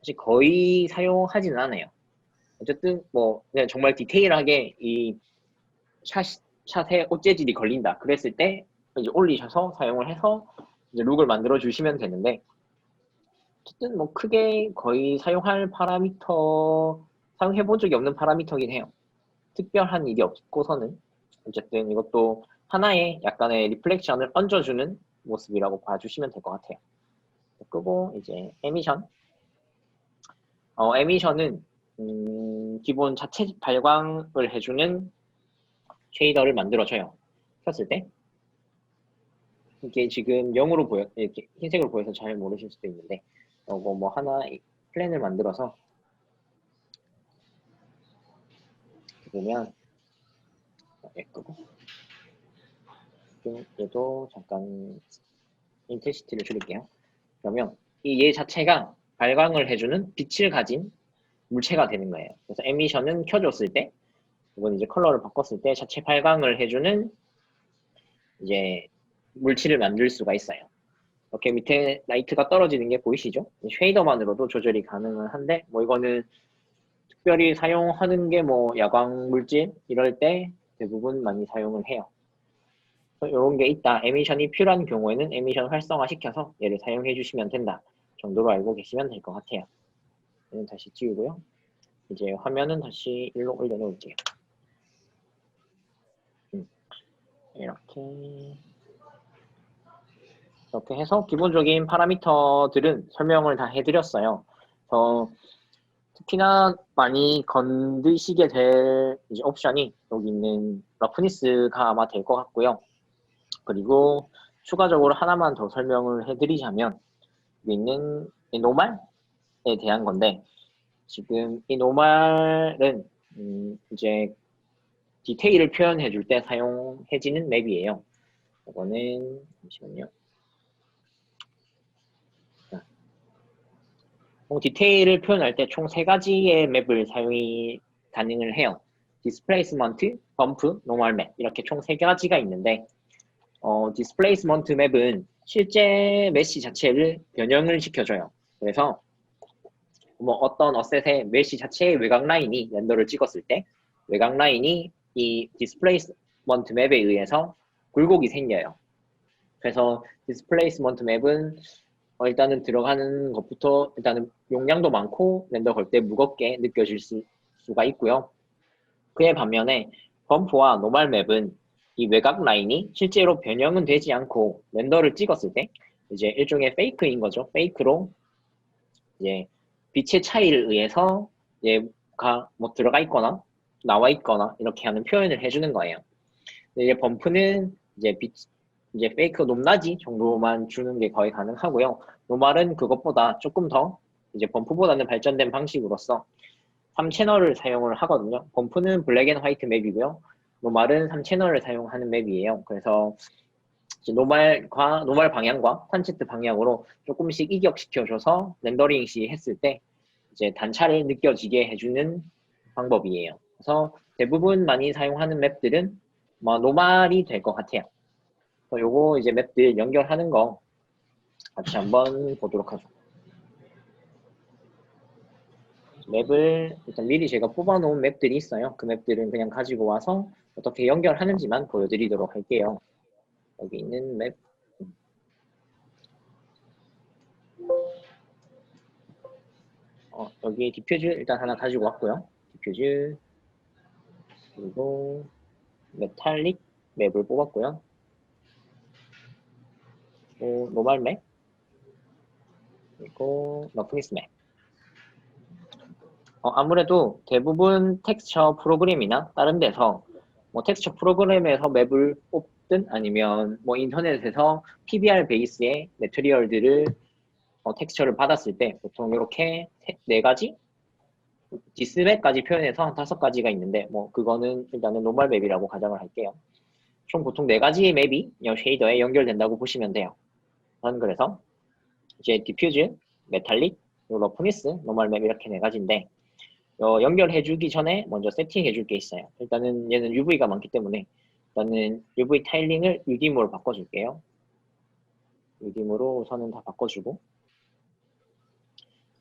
Speaker 1: 사실 거의 사용하지는 않아요. 어쨌든 뭐 그냥 정말 디테일하게 이 샷에 옷 재질이 걸린다 그랬을 때 이제 올리셔서 사용을 해서 이제 룩을 만들어 주시면 되는데 어쨌든 뭐 크게 거의 사용해 본 적이 없는 파라미터긴 해요. 특별한 일이 없고서는 어쨌든 이것도 하나의 약간의 리플렉션을 얹어주는 모습이라고 봐주시면 될 것 같아요. 끄고 이제 에미션. 에미션은 기본 자체 발광을 해주는 쉐이더를 만들어줘요. 켰을 때 이게 지금 0으로 이렇게 흰색으로 보여서 잘 모르실 수도 있는데 이거 뭐 하나 플랜을 만들어서 보면 끄고 얘도 잠깐 인텐시티를 줄일게요. 그러면 이 얘 자체가 발광을 해주는 빛을 가진 물체가 되는 거예요. 그래서 에미션은 켜줬을 때 이건 이제 컬러를 바꿨을 때 자체 발광을 해주는 이제 물질을 만들 수가 있어요. 이렇게 밑에 라이트가 떨어지는 게 보이시죠? 쉐이더만으로도 조절이 가능은 한데 뭐 이거는 특별히 사용하는 게 뭐 야광 물질 이럴 때 대부분 많이 사용을 해요. 이런 게 있다. 에미션이 필요한 경우에는 에미션 활성화시켜서 얘를 사용해 주시면 된다 정도로 알고 계시면 될 것 같아요. 얘는 다시 지우고요. 이제 화면은 다시 일로 올려놓을게요. 이렇게 해서 기본적인 파라미터들은 설명을 다 해드렸어요. 특히나 많이 건드시게 될 이제 옵션이 여기 있는 러프니스가 아마 될 것 같고요. 그리고 추가적으로 하나만 더 설명을 해드리자면 여기 있는 이 노말에 대한 건데 지금 이 노말은 이제 디테일을 표현해 줄 때 사용해지는 맵이에요. 이거는 잠시만요. 디테일을 표현할 때 총 3가지의 맵을 사용이 가능을 해요. 디스플레이스먼트, 범프, 노멀 맵 이렇게 총 3가지가 있는데 디스플레이스먼트 맵은 실제 메시 자체를 변형을 시켜줘요. 그래서 뭐 어떤 어셋의 메시 자체의 외곽 라인이 렌더를 찍었을 때 외곽 라인이 이 디스플레이스먼트 맵에 의해서 굴곡이 생겨요. 그래서 디스플레이스먼트 맵은 일단은 들어가는 것부터 일단은 용량도 많고 렌더 걸 때 무겁게 느껴질 수가 있고요. 그에 반면에 범프와 노멀 맵은 이 외곽 라인이 실제로 변형은 되지 않고 렌더를 찍었을 때 이제 일종의 페이크인 거죠. 페이크로 이제 빛의 차이를 의해서 얘가 뭐 들어가 있거나 나와 있거나 이렇게 하는 표현을 해주는 거예요. 근데 이제 범프는 이제 이제 페이크 높낮이 정도만 주는 게 거의 가능하고요. 노멀은 그것보다 조금 더 이제 범프보다는 발전된 방식으로서 3채널을 사용을 하거든요. 범프는 블랙 앤 화이트 맵이고요. 노멀은 3채널을 사용하는 맵이에요. 그래서 이제 노멀 방향과 탄체트 방향으로 조금씩 이격시켜줘서 렌더링 시 했을 때 이제 단차를 느껴지게 해주는 방법이에요. 그래서 대부분 많이 사용하는 맵들은 뭐 노멀이 될 것 같아요. 요거 이제 맵들 연결하는 거 같이 한번 보도록 하죠. 맵을 일단 미리 제가 뽑아놓은 맵들이 있어요. 그 맵들은 그냥 가지고 와서 어떻게 연결하는지만 보여드리도록 할게요. 여기 있는 맵. 여기 디퓨즈 일단 하나 가지고 왔고요. 디퓨즈 그리고 메탈릭 맵을 뽑았고요. 또 노멀 맵 그리고 러프니스 맵. 아무래도 대부분 텍스처 프로그램이나 다른 데서 뭐 텍스처 프로그램에서 맵을 뽑든 아니면 뭐 인터넷에서 PBR 베이스의 매트리얼들을 텍스처를 받았을 때 보통 이렇게 4가지 디스맵까지 표현해서 한 5가지가 있는데 뭐 그거는 일단은 노멀 맵이라고 가정을 할게요. 총 보통 4가지의 맵이 쉐이더에 연결된다고 보시면 돼요. 저는 그래서 이제 디퓨즈, 메탈릭, 러프니스, 노멀 맵 이렇게 4가지인데 연결해주기 전에 먼저 세팅해줄 게 있어요. 일단은 얘는 UV가 많기 때문에 일단은 UV 타일링을 UDIM으로 바꿔줄게요. UDIM으로 우선은 다 바꿔주고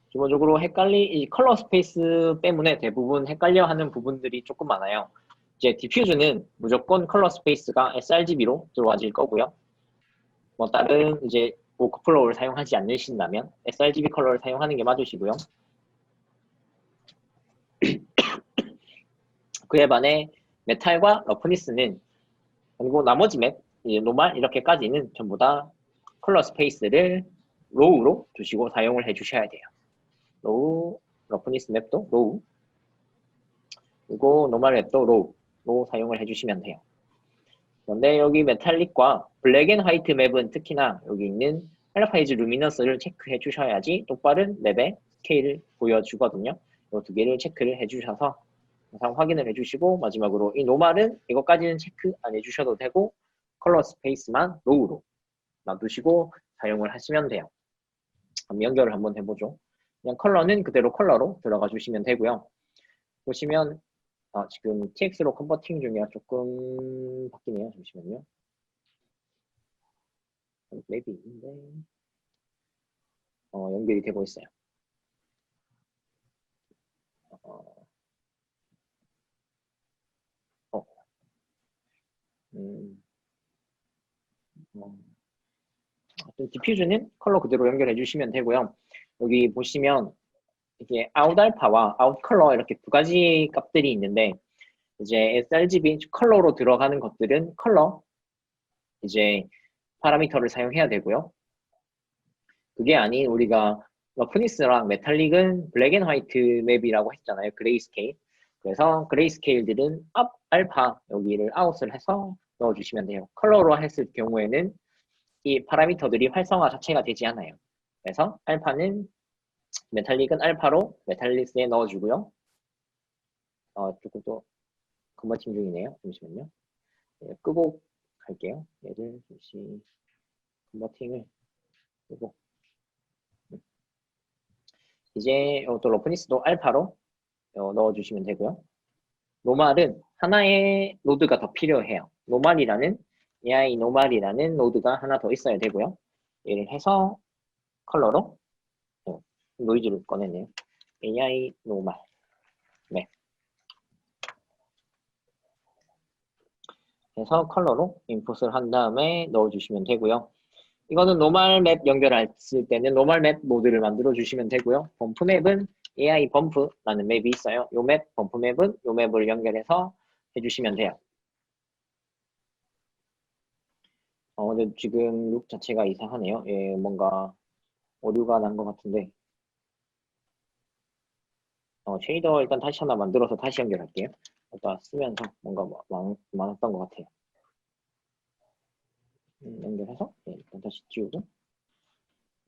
Speaker 1: 기본적으로 이 컬러 스페이스 때문에 대부분 헷갈려하는 부분들이 조금 많아요. 이제 디퓨즈는 무조건 컬러 스페이스가 sRGB로 들어와질 거고요. 뭐 다른 이제 워크플로우를 사용하지 않으신다면 sRGB 컬러를 사용하는 게 맞으시고요. 그에 반해 메탈과 러프니스는 그리고 나머지 맵, 노멀 이렇게까지는 전부 다 컬러 스페이스를 로우로 두시고 사용을 해주셔야 돼요. 로우, 러프니스 맵도 로우, 그리고 노멀 맵도 로우로 사용을 해주시면 돼요. 그런데 여기 메탈릭과 블랙 앤 화이트 맵은 특히나 여기 있는 알파이즈 루미너스를 체크해 주셔야지 똑바른 맵의 스케일을 보여주거든요. 이 2개를 체크를 해주셔서 항상 확인을 해주시고 마지막으로 이 노멀은 이것까지는 체크 안 해주셔도 되고 컬러 스페이스만 로우로 놔두시고 사용을 하시면 돼요. 그럼 연결을 한번 해보죠. 그냥 컬러는 그대로 컬러로 들어가 주시면 되고요. 보시면 지금 TX로 컨버팅 중이라 조금 바뀌네요. 잠시만요. 맵이 있는데 연결이 되고 있어요. 디퓨즈는 컬러 그대로 연결해 주시면 되고요. 여기 보시면 이게 아웃 알파와 아웃 컬러 이렇게 2가지 값들이 있는데 이제 sRGB 컬러로 들어가는 것들은 컬러 이제 파라미터를 사용해야 되고요. 그게 아닌 우리가 러프니스랑 메탈릭은 블랙 앤 화이트 맵이라고 했잖아요. 그레이스케일. 그래서 그레이스케일들은 업 알파 여기를 아웃을 해서 넣어주시면 돼요. 컬러로 했을 경우에는 이 파라미터들이 활성화 자체가 되지 않아요. 그래서 알파는 메탈릭은 알파로 메탈리스에 넣어주고요. 조금 또 컨버팅 중이네요. 잠시만요. 네, 끄고 갈게요. 얘를 잠시 컨버팅을 끄고 이제 또 러프니스도 알파로 넣어주시면 되고요. 노멀은 하나의 노드가 더 필요해요. 노멀이라는 AI 노멀이라는 노드가 하나 더 있어야 되고요. 얘를 해서 컬러로 노이즈를 꺼내네요. AI 노멀. 네. 해서 컬러로 인풋을 한 다음에 넣어주시면 되고요. 이거는 노멀 맵 연결했을 때는 노멀 맵 모드를 만들어 주시면 되고요. 범프 맵은 AI 범프라는 맵이 있어요. 요 맵, 범프 맵은 요 맵을 연결해서 해주시면 돼요. 근데 지금 룩 자체가 이상하네요. 예, 뭔가 오류가 난 것 같은데. 쉐이더 일단 다시 하나 만들어서 다시 연결할게요. 아까 쓰면서 뭔가 많았던 것 같아요. 연결해서 예, 일단 다시 지우고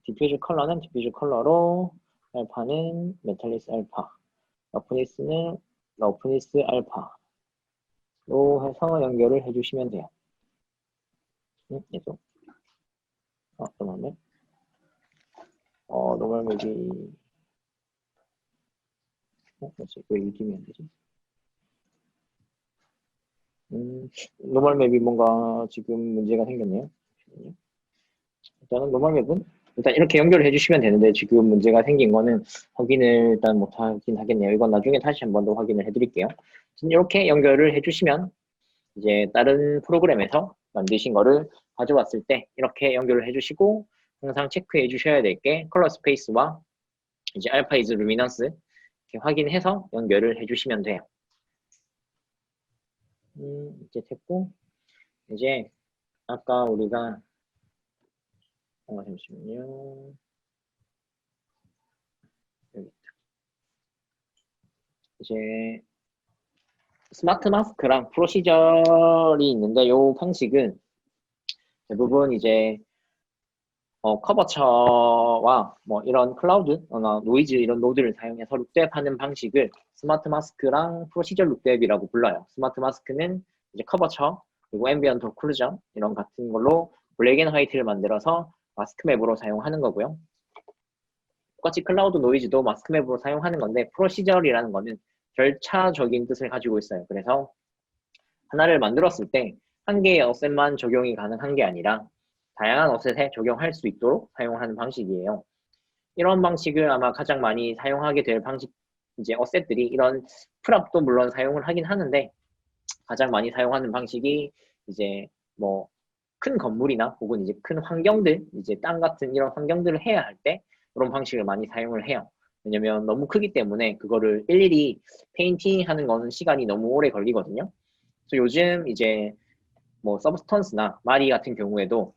Speaker 1: 디퓨즈 컬러는 디퓨즈 컬러로 알파는 메탈리스 알파 러프니스는 러프니스 알파로 해서 연결을 해주시면 돼요. 계속 잠깐만요. 노멀 맵이 뭐지? 왜 이름이 안 되지? 노멀 맵이 뭔가 지금 문제가 생겼네요. 일단은 노멀 맵은 일단 이렇게 연결을 해주시면 되는데 지금 문제가 생긴 거는 확인을 일단 못하긴 하겠네요. 이건 나중에 다시 한 번 더 확인을 해드릴게요. 이렇게 연결을 해주시면 이제 다른 프로그램에서 만드신 거를 가져왔을 때 이렇게 연결을 해주시고 항상 체크해 주셔야 될 게 컬러 스페이스와 이제 알파 이즈 루미넌스 이렇게 확인해서 연결을 해주시면 돼요. 이제 됐고 이제 아까 우리가 잠시만요. 여기 이제 스마트 마스크랑 프로시저이 있는데 이 방식은 대부분 이제 커버처와 뭐 이런 클라우드, 노이즈 이런 노드를 사용해서 룩랩 하는 방식을 스마트 마스크랑 프로시저 룩랩이라고 불러요. 스마트 마스크는 이제 커버처, 그리고 앰비언트 오클루전 이런 같은 걸로 블랙 앤 화이트를 만들어서 마스크 맵으로 사용하는 거고요. 똑같이 클라우드 노이즈도 마스크 맵으로 사용하는 건데 프로시저이라는 거는 절차적인 뜻을 가지고 있어요. 그래서 하나를 만들었을 때 한 개의 어셋만 적용이 가능한 게 아니라 다양한 어셋에 적용할 수 있도록 사용하는 방식이에요. 이런 방식을 아마 가장 많이 사용하게 될 방식, 이제 어셋들이 이런 프랍도 물론 사용을 하긴 하는데 가장 많이 사용하는 방식이 이제 뭐 큰 건물이나 혹은 이제 큰 환경들, 이제 땅 같은 이런 환경들을 해야 할 때 이런 방식을 많이 사용을 해요. 왜냐면 너무 크기 때문에 그거를 일일이 페인팅 하는 거는 시간이 너무 오래 걸리거든요. 그래서 요즘 이제 뭐 서브스턴스나 마리 같은 경우에도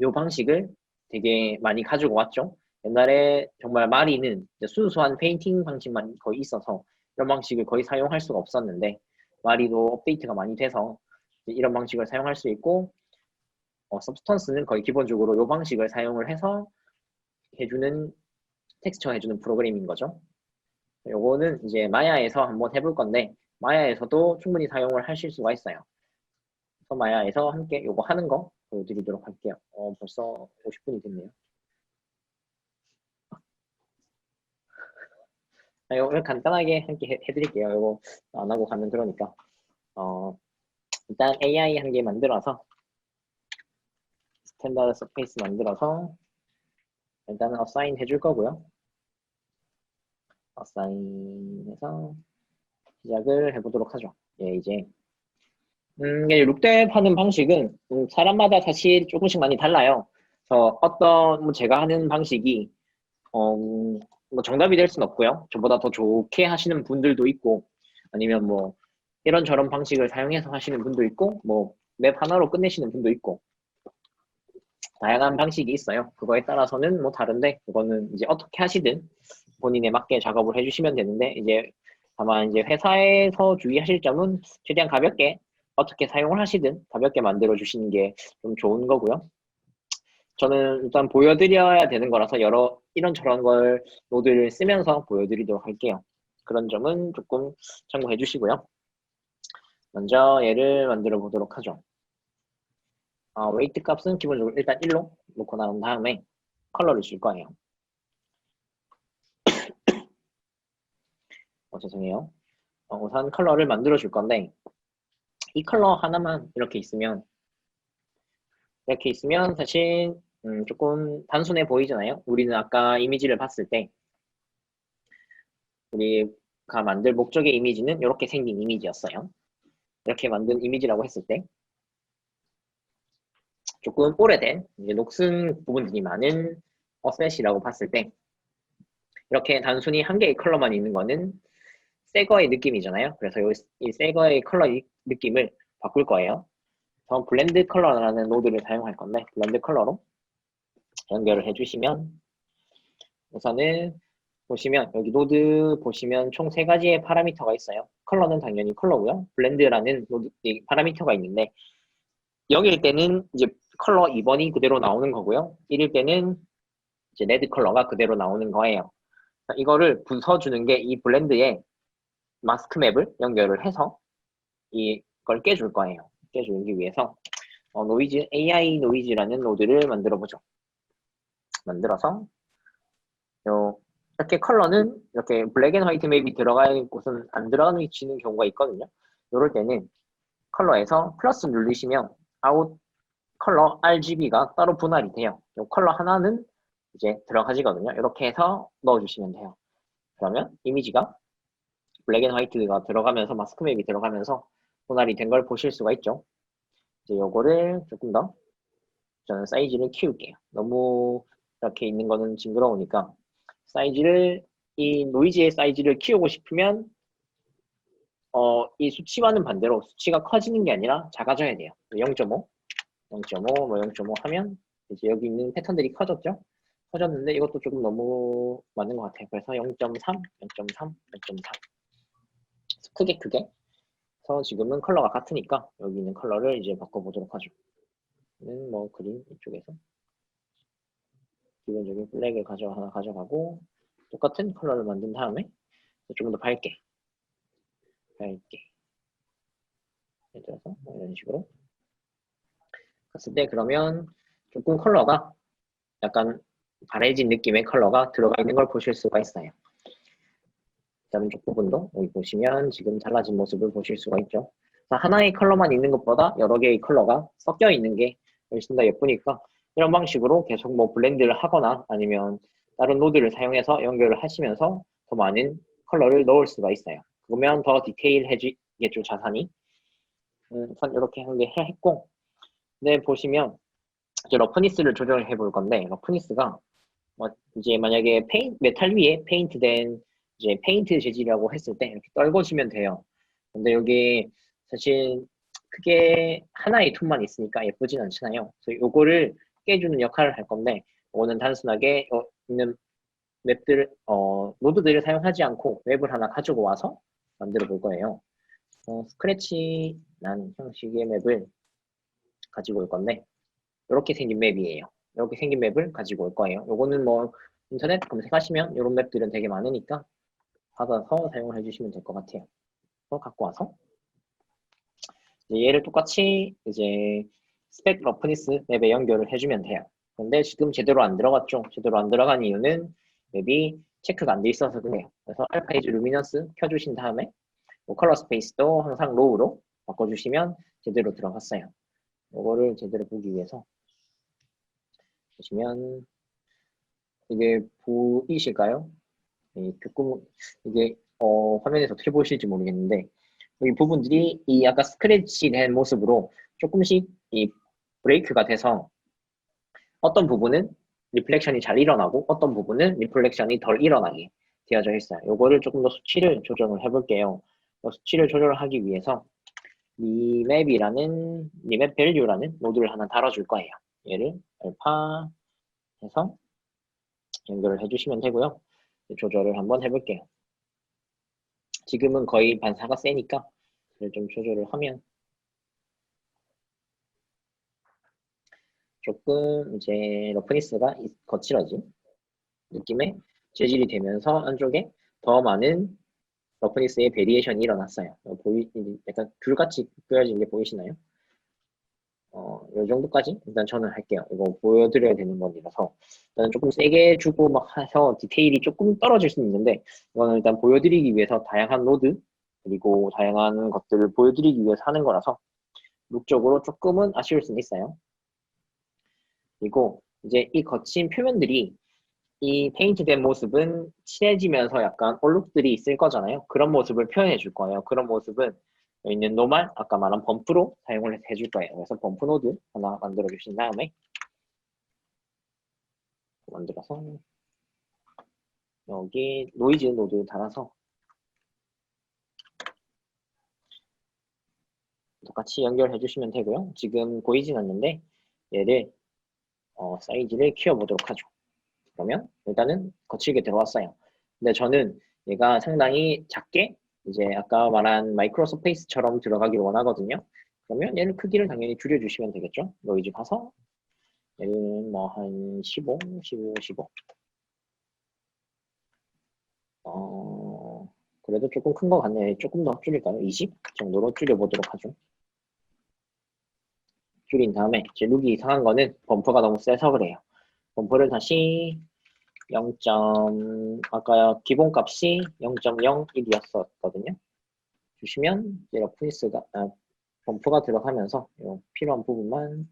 Speaker 1: 이 방식을 되게 많이 가지고 왔죠. 옛날에 정말 마리는 순수한 페인팅 방식만 거의 있어서 이런 방식을 거의 사용할 수가 없었는데 마리도 업데이트가 많이 돼서 이런 방식을 사용할 수 있고 서브스턴스는 거의 기본적으로 이 방식을 사용을 해서 해주는 텍스처 해주는 프로그램인 거죠. 요거는 이제 마야에서 한번 해볼 건데 마야에서도 충분히 사용을 하실 수가 있어요. 마야에서 함께 요거 하는 거 보여드리도록 할게요. 벌써 50분이 됐네요. 요거 간단하게 함께 해드릴게요. 요거 안 하고 가면 그러니까. 일단 AI 한 개 만들어서 스탠다드 서페이스 만들어서 일단은 어사인 해줄 거고요. 어사인해서 시작을 해보도록 하죠. 예, 이제 룩랩 하는 방식은 사람마다 사실 조금씩 많이 달라요. 그래서 어떤 제가 하는 방식이 뭐 정답이 될 수는 없고요. 저보다 더 좋게 하시는 분들도 있고 아니면 뭐 이런저런 방식을 사용해서 하시는 분도 있고 뭐 맵 하나로 끝내시는 분도 있고 다양한 방식이 있어요. 그거에 따라서는 뭐 다른데 그거는 이제 어떻게 하시든 본인에 맞게 작업을 해주시면 되는데 이제 다만 이제 회사에서 주의하실 점은 최대한 가볍게 어떻게 사용을 하시든 가볍게 만들어 주시는 게 좀 좋은 거고요. 저는 일단 보여드려야 되는 거라서 여러 이런저런 걸 노드를 쓰면서 보여드리도록 할게요. 그런 점은 조금 참고해 주시고요. 먼저 얘를 만들어 보도록 하죠. 웨이트 값은 기본적으로 일단 1로 놓고 나온 다음에 컬러를 줄 거예요. 죄송해요. 우선 컬러를 만들어 줄 건데 이 컬러 하나만 이렇게 있으면 사실 조금 단순해 보이잖아요. 우리는 아까 이미지를 봤을 때 우리가 만들 목적의 이미지는 이렇게 생긴 이미지였어요. 이렇게 만든 이미지라고 했을 때 조금 오래된 이제 녹슨 부분들이 많은 어셋이라고 봤을 때 이렇게 단순히 한 개의 컬러만 있는 거는 새 거의 느낌이잖아요. 그래서 이 새 거의 컬러 느낌을 바꿀 거예요. 그래서 블렌드 컬러라는 노드를 사용할 건데 블렌드 컬러로 연결을 해주시면 우선은 보시면 여기 노드 보시면 총 세 가지의 파라미터가 있어요. 컬러는 당연히 컬러고요. 블렌드라는 노드 파라미터가 있는데 0일 때는 이제 컬러 2번이 그대로 나오는 거고요. 1일 때는 이제 레드 컬러가 그대로 나오는 거예요. 이거를 부숴주는 게 이 블렌드에 마스크 맵을 연결을 해서 이걸 깨줄 거예요. 깨주기 위해서 노이즈 AI 노이즈라는 노드를 만들어 보죠. 만들어서 이렇게 컬러는 이렇게 블랙 앤 화이트 맵이 들어가는 곳은 안 들어가는 위치는 경우가 있거든요. 이럴 때는 컬러에서 플러스 누르시면 아웃 컬러 RGB가 따로 분할이 돼요. 이 컬러 하나는 이제 들어가지거든요. 이렇게 해서 넣어주시면 돼요. 그러면 이미지가 블랙 앤 화이트가 들어가면서 마스크 맵이 들어가면서 분할이 된 걸 보실 수가 있죠. 이제 요거를 조금 더 저는 사이즈를 키울게요. 너무 이렇게 있는 거는 징그러우니까 사이즈를 이 노이즈의 사이즈를 키우고 싶으면 이 수치와는 반대로 수치가 커지는 게 아니라 작아져야 돼요. 0.5, 0.5, 뭐 0.5 하면 이제 여기 있는 패턴들이 커졌죠? 커졌는데 이것도 조금 너무 많은 것 같아요. 그래서 0.3, 0.3, 0.3 크게 그래서 지금은 컬러가 같으니까 여기 있는 컬러를 이제 바꿔보도록 하죠. 뭐 그린 이쪽에서 기본적인 블랙을 하나 가져가고 똑같은 컬러를 만든 다음에 조금 더 밝게 예를 들어서 뭐 이런 식으로 갔을 때 그러면 조금 컬러가 약간 바래진 느낌의 컬러가 들어가 있는 걸 보실 수가 있어요. 다른 쪽 부분도 여기 보시면 지금 달라진 모습을 보실 수가 있죠. 하나의 컬러만 있는 것보다 여러 개의 컬러가 섞여 있는 게 훨씬 더 예쁘니까 이런 방식으로 계속 뭐 블렌드를 하거나 아니면 다른 노드를 사용해서 연결을 하시면서 더 많은 컬러를 넣을 수가 있어요. 그러면 더 디테일해지겠죠, 자산이. 우선 이렇게 한 개 했고, 네, 보시면 이제 러프니스를 조정을 해볼 건데, 러프니스가 이제 만약에 메탈 위에 페인트된 이제 페인트 재질이라고 했을 때 이렇게 떨궈주면 돼요. 근데 여기 사실 크게 하나의 톤만 있으니까 예쁘진 않잖아요. 그래서 요거를 깨주는 역할을 할 건데, 이거는 단순하게 있는 맵들, 노드들을 사용하지 않고 웹을 하나 가지고 와서 만들어 볼 거예요. 스크래치 난 형식의 맵을 가지고 올 건데, 이렇게 생긴 맵이에요. 이렇게 생긴 맵을 가지고 올 거예요. 요거는 뭐 인터넷 검색하시면 이런 맵들은 되게 많으니까 받아서 사용을 해주시면 될 것 같아요. 갖고 와서 얘를 똑같이 이제 스펙 러프니스 맵에 연결을 해주면 돼요. 근데 지금 제대로 안 들어갔죠. 제대로 안 들어간 이유는 맵이 체크가 안 돼 있어서 그래요. 그래서 알파이즈 루미넌스 켜주신 다음에 뭐 컬러 스페이스도 항상 로우로 바꿔주시면 제대로 들어갔어요. 이거를 제대로 보기 위해서 보시면 이게 보이실까요? 조금 이게 화면에서 어떻게 보실지 모르겠는데 이 부분들이 이 아까 스크래치 된 모습으로 조금씩 이 브레이크가 돼서 어떤 부분은 리플렉션이 잘 일어나고 어떤 부분은 리플렉션이 덜 일어나게 되어져 있어요. 요거를 조금 더 수치를 조정을 해볼게요. 수치를 조절을 하기 위해서 리맵 밸류라는 노드를 하나 달아줄 거예요. 얘를 알파 해서 연결을 해주시면 되고요. 조절을 한번 해볼게요. 지금은 거의 반사가 세니까 좀 조절을 하면 조금 이제 러프니스가 거칠어진 느낌의 재질이 되면서 안쪽에 더 많은 러프니스의 베리에이션이 일어났어요. 약간 귤같이 그려진 게 보이시나요? 이 정도까지 일단 저는 할게요. 이거 보여드려야 되는 건이라서 일단 조금 세게 주고 막 해서 디테일이 조금 떨어질 수는 있는데 이거는 일단 보여드리기 위해서 다양한 노드 그리고 다양한 것들을 보여드리기 위해서 하는 거라서 룩적으로 조금은 아쉬울 수는 있어요. 그리고 이제 이 거친 표면들이 이 페인트된 모습은 칠해지면서 약간 얼룩들이 있을 거잖아요. 그런 모습을 표현해 줄 거예요. 그런 모습은 여기 있는 노말, 아까 말한 범프로 사용을 해줄 거예요. 그래서 범프 노드 하나 만들어 주신 다음에 만들어서 여기 노이즈 노드 달아서 똑같이 연결해 주시면 되고요. 지금 보이진 않는데 얘를 사이즈를 키워보도록 하죠. 그러면 일단은 거칠게 들어왔어요. 근데 저는 얘가 상당히 작게 이제 아까 말한 마이크로 서페이스처럼 들어가기를 원하거든요. 그러면 얘는 크기를 당연히 줄여주시면 되겠죠. 노이즈 가서 얘는 뭐 한 15, 15, 15. 그래도 조금 큰 것 같네요. 조금 더 줄일까요? 20 정도로 줄여보도록 하죠. 줄인 다음에 제 룩이 이상한 거는 범퍼가 너무 세서 그래요. 범퍼를 다시 0. 아까 기본값이 0.01이었었거든요. 주시면 이제 러프니스가 범퍼가 들어가면서 필요한 부분만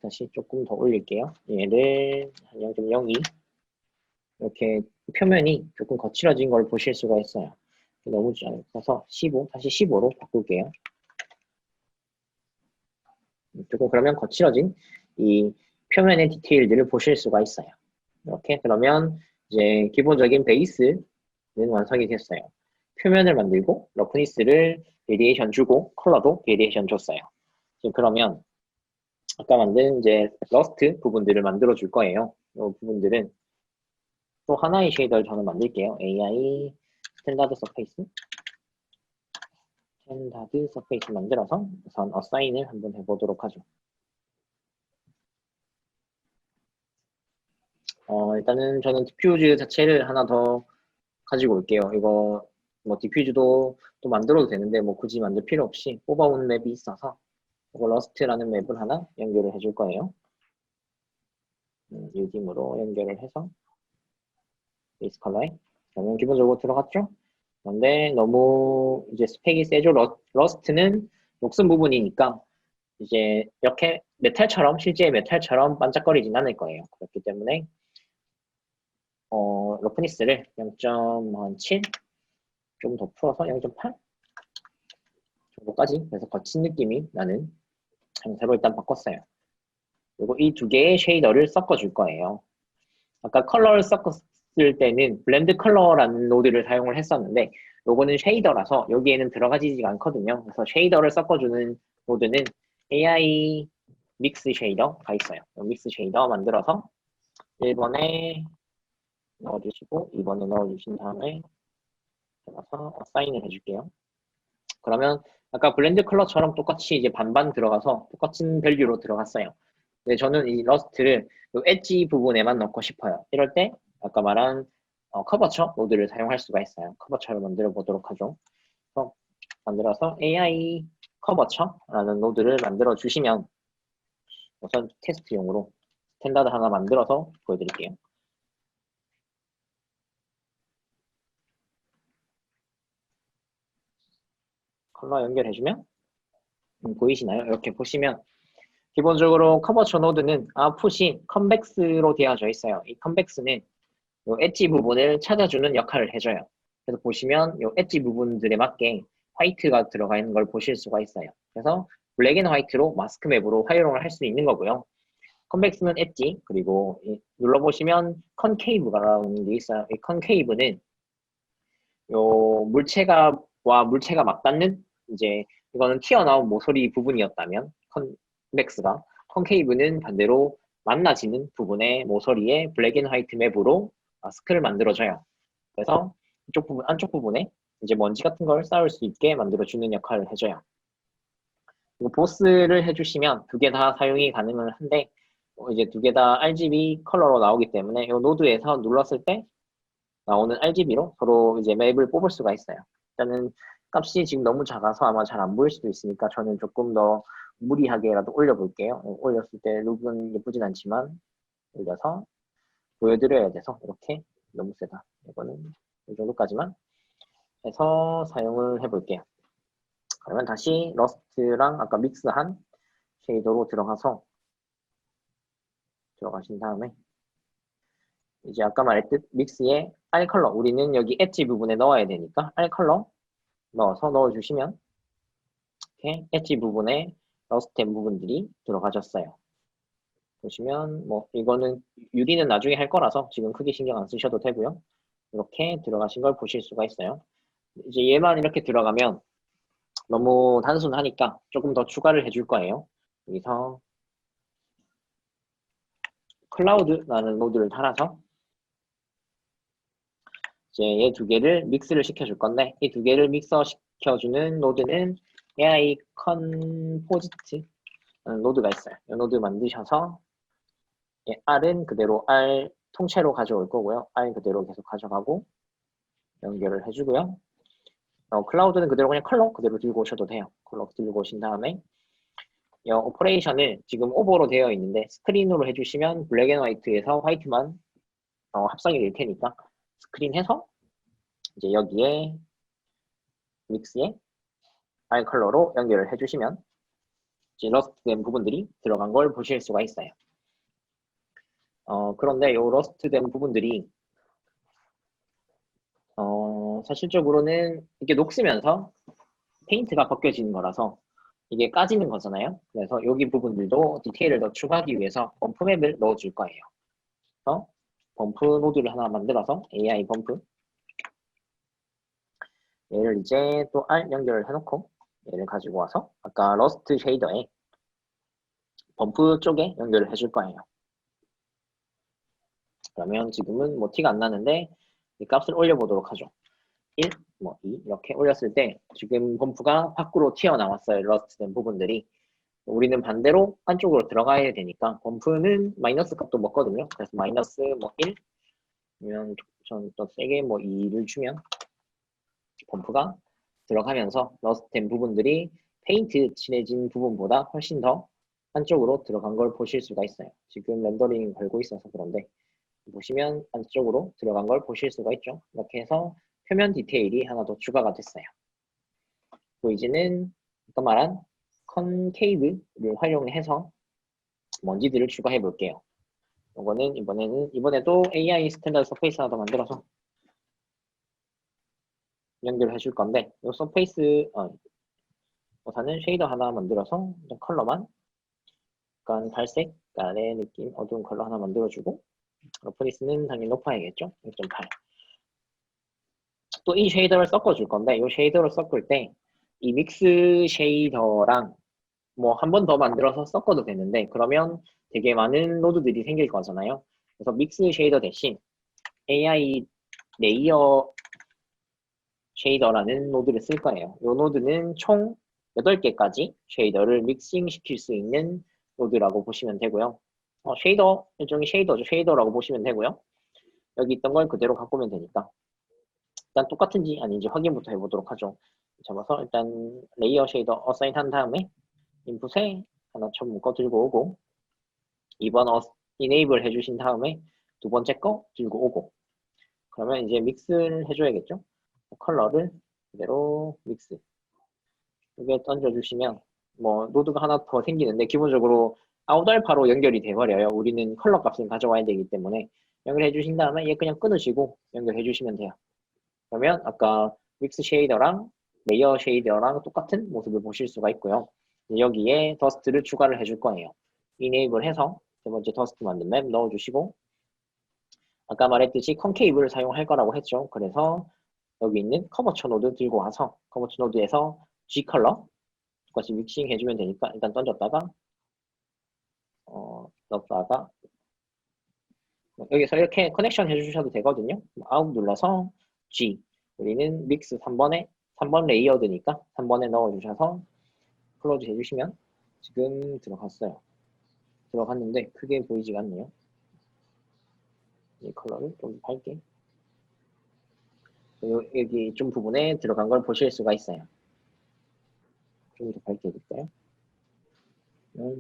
Speaker 1: 다시 조금 더 올릴게요. 얘를 한 0.02 이렇게 표면이 조금 거칠어진 걸 보실 수가 있어요. 너무 짧아서 15 다시 15로 바꿀게요. 조금 그러면 거칠어진 이 표면의 디테일들을 보실 수가 있어요. 이렇게 그러면 이제 기본적인 베이스는 완성이 됐어요. 표면을 만들고 러프니스를 베리에이션 주고 컬러도 베리에이션 줬어요. 지금 그러면 아까 만든 이제 러스트 부분들을 만들어 줄 거예요. 이 부분들은 또 하나의 쉐이더를 저는 만들게요. AI 스탠다드 서페이스 만들어서 우선 어사인을 한번 해보도록 하죠. 일단은 저는 디퓨즈 자체를 하나 더 가지고 올게요. 이거 뭐 디퓨즈도 또 만들어도 되는데 뭐 굳이 만들 필요 없이 뽑아온 맵이 있어서 이거 러스트라는 맵을 하나 연결을 해줄 거예요. 유dim으로 연결을 해서 베이스 컬러에 그러면 기본적으로 들어갔죠? 그런데 너무 이제 스펙이 세죠. 러스트는 녹슨 부분이니까 이제 이렇게 메탈처럼 실제 메탈처럼 반짝거리진 않을 거예요. 그렇기 때문에 러프니스를 0.7 좀 더 풀어서 0.8 정도까지 그래서 거친 느낌이 나는 형태로 일단 바꿨어요. 그리고 이 두 개의 쉐이더를 섞어줄 거예요. 아까 컬러를 섞었을 때는 블렌드 컬러라는 노드를 사용을 했었는데 요거는 쉐이더라서 여기에는 들어가지가 않거든요. 그래서 쉐이더를 섞어주는 노드는 AI 믹스 쉐이더가 있어요. 믹스 쉐이더 만들어서 1번에 넣어주시고 2번에 넣어주신 다음에 들어가서 어사인을 해줄게요. 그러면 아까 블렌드 컬러처럼 똑같이 이제 반반 들어가서 똑같은 밸류로 들어갔어요. 근데 저는 이 러스트를 이 엣지 부분에만 넣고 싶어요. 이럴 때 아까 말한 커버처 노드를 사용할 수가 있어요. 커버처를 만들어 보도록 하죠. 그래서 만들어서 AI 커버처라는 노드를 만들어 주시면 우선 테스트용으로 스탠다드 하나 만들어서 보여드릴게요. 컬러 연결해주면 보이시나요? 이렇게 보시면 기본적으로 커버처 노드는 아웃풋이 컨벡스로 되어져 있어요. 이 컨벡스는 요 엣지 부분을 찾아주는 역할을 해줘요. 그래서 보시면 요 엣지 부분들에 맞게 화이트가 들어가 있는 걸 보실 수가 있어요. 그래서 블랙 앤 화이트로 마스크 맵으로 활용을 할 수 있는 거고요. 컨벡스는 엣지, 그리고 눌러보시면 컨케이브라는 게 있어요. 이 컨케이브는 요 물체가 맞닿는 이제 이거는 튀어나온 모서리 부분이었다면 컨벡스가 컨케이브는 반대로 만나지는 부분의 모서리에 블랙 앤 화이트 맵으로 마스크를 만들어줘요. 그래서 이쪽 부분, 안쪽 부분에 이제 먼지 같은 걸 쌓을 수 있게 만들어주는 역할을 해줘요. 그리고 보스를 해주시면 두 개 다 사용이 가능은 한데 이제 두 개 다 RGB 컬러로 나오기 때문에 이 노드에서 눌렀을 때 나오는 RGB로 서로 이제 맵을 뽑을 수가 있어요. 일단은 값이 지금 너무 작아서 아마 잘 안 보일 수도 있으니까 저는 조금 더 무리하게라도 올려볼게요. 올렸을 때 룩은 예쁘진 않지만 올려서 보여드려야 돼서 이렇게 너무 세다. 이거는 이 정도까지만 해서 사용을 해볼게요. 그러면 다시 러스트랑 아까 믹스한 쉐이더로 들어가신 다음에 이제 아까 말했듯 믹스에 R 컬러 우리는 여기 엣지 부분에 넣어야 되니까 R 컬러 넣어서 넣어주시면 이렇게 엣지 부분에 러스트된 부분들이 들어가졌어요. 보시면 뭐 이거는 UD는 나중에 할 거라서 지금 크게 신경 안 쓰셔도 되고요. 이렇게 들어가신 걸 보실 수가 있어요. 이제 얘만 이렇게 들어가면 너무 단순하니까 조금 더 추가를 해줄 거예요. 여기서 클라우드라는 노드를 달아서 이제 얘 두 개를 믹스를 시켜줄 건데 이 두 개를 믹서 시켜주는 노드는 AI 컴포지트라는 노드가 있어요. 이 노드 만드셔서 R은 그대로 R 통째로 가져올 거고요. R 그대로 계속 가져가고 연결을 해주고요. 클라우드는 그대로 그냥 컬러 그대로 들고 오셔도 돼요. 컬러 들고 오신 다음에 이 오퍼레이션을 지금 오버로 되어 있는데 스크린으로 해주시면 블랙 앤 화이트에서 화이트만 합성이 될 테니까 스크린 해서 이제 여기에 믹스에 R 컬러로 연결을 해주시면 이제 러스트된 부분들이 들어간 걸 보실 수가 있어요. 그런데 이 러스트된 부분들이 사실적으로는 이게 녹으면서 페인트가 벗겨지는 거라서 이게 까지는 거잖아요. 그래서 여기 부분들도 디테일을 더 추가하기 위해서 범프 맵을 넣어줄 거예요. 그래서 범프 노드를 하나 만들어서 AI 범프 얘를 이제 또 R 연결을 해놓고 얘를 가지고 와서 아까 러스트 쉐이더에 범프 쪽에 연결을 해줄 거예요. 그러면 지금은 뭐 티가 안 나는데 이 값을 올려보도록 하죠. 1, 뭐 2 이렇게 올렸을 때 지금 범프가 밖으로 튀어나왔어요. 러스트된 부분들이. 우리는 반대로 안쪽으로 들어가야 되니까 범프는 마이너스 값도 먹거든요. 그래서 마이너스 뭐 1, 아니면 전 또 세게 뭐 2를 주면 범프가 들어가면서 러스트된 부분들이 페인트 칠해진 부분보다 훨씬 더 안쪽으로 들어간 걸 보실 수가 있어요. 지금 렌더링 걸고 있어서 그런데 보시면 안쪽으로 들어간 걸 보실 수가 있죠. 이렇게 해서 표면 디테일이 하나 더 추가가 됐어요. 보이지는 아까 말한 컨케이브를 활용해서 먼지들을 추가해 볼게요. 이거는 이번에도 AI 스탠다드 서페이스 하나 더 만들어서 연결을 해줄 건데 이 서페이스 우선은 쉐이더 하나 만들어서 컬러만 약간 갈색, 깔의 느낌 어두운 컬러 하나 만들어주고 러프니스는 당연히 높아야겠죠. 1.8. 또 이 쉐이더를 섞어줄 건데 이 쉐이더를 섞을 때 이 믹스 쉐이더랑 뭐 한 번 더 만들어서 섞어도 되는데 그러면 되게 많은 노드들이 생길 거잖아요. 그래서 믹스 쉐이더 대신 AI 레이어 쉐이더라는 노드를 쓸 거예요. 이 노드는 총 8개까지 쉐이더를 믹싱 시킬 수 있는 노드라고 보시면 되고요. 쉐이더, 일종의 쉐이더죠. 쉐이더라고 보시면 되고요. 여기 있던 걸 그대로 갖고 오면 되니까 일단 똑같은지 아닌지 확인부터 해보도록 하죠. 잡아서 일단 레이어 쉐이더 어사인 한 다음에 인풋에 하나 좀 묶어 들고 오고 2번 이네이블 해주신 다음에 두 번째 거 들고 오고 그러면 이제 믹스를 해줘야겠죠. 컬러를 그대로 믹스 이게 던져주시면 뭐 노드가 하나 더 생기는데 기본적으로 아웃알파로 연결이 돼버려요. 우리는 컬러 값을 가져와야 되기 때문에 연결해 주신 다음에 얘 그냥 끊으시고 연결해 주시면 돼요. 그러면 아까 믹스 쉐이더랑 레이어 쉐이더랑 똑같은 모습을 보실 수가 있고요. 여기에 더스트를 추가를 해줄 거예요. 이네이블 해서 세 번째 더스트 만든 맵 넣어주시고 아까 말했듯이 컨케이브를 사용할 거라고 했죠. 그래서 여기 있는 커버처 노드 들고 와서 커버처 노드에서 G 컬러 똑같이 믹싱 해주면 되니까 일단 던졌다가 넣었다가 여기서 이렇게 커넥션 해주셔도 되거든요. 아웃 눌러서 G 우리는 믹스 3번 레이어드니까 3번에 넣어주셔서 클로즈 해주시면 지금 들어갔어요. 들어갔는데 크게 보이지가 않네요. 이 컬러를 좀 밝게 여기 좀 부분에 들어간 걸 보실 수가 있어요. 좀 더 밝게 해볼까요?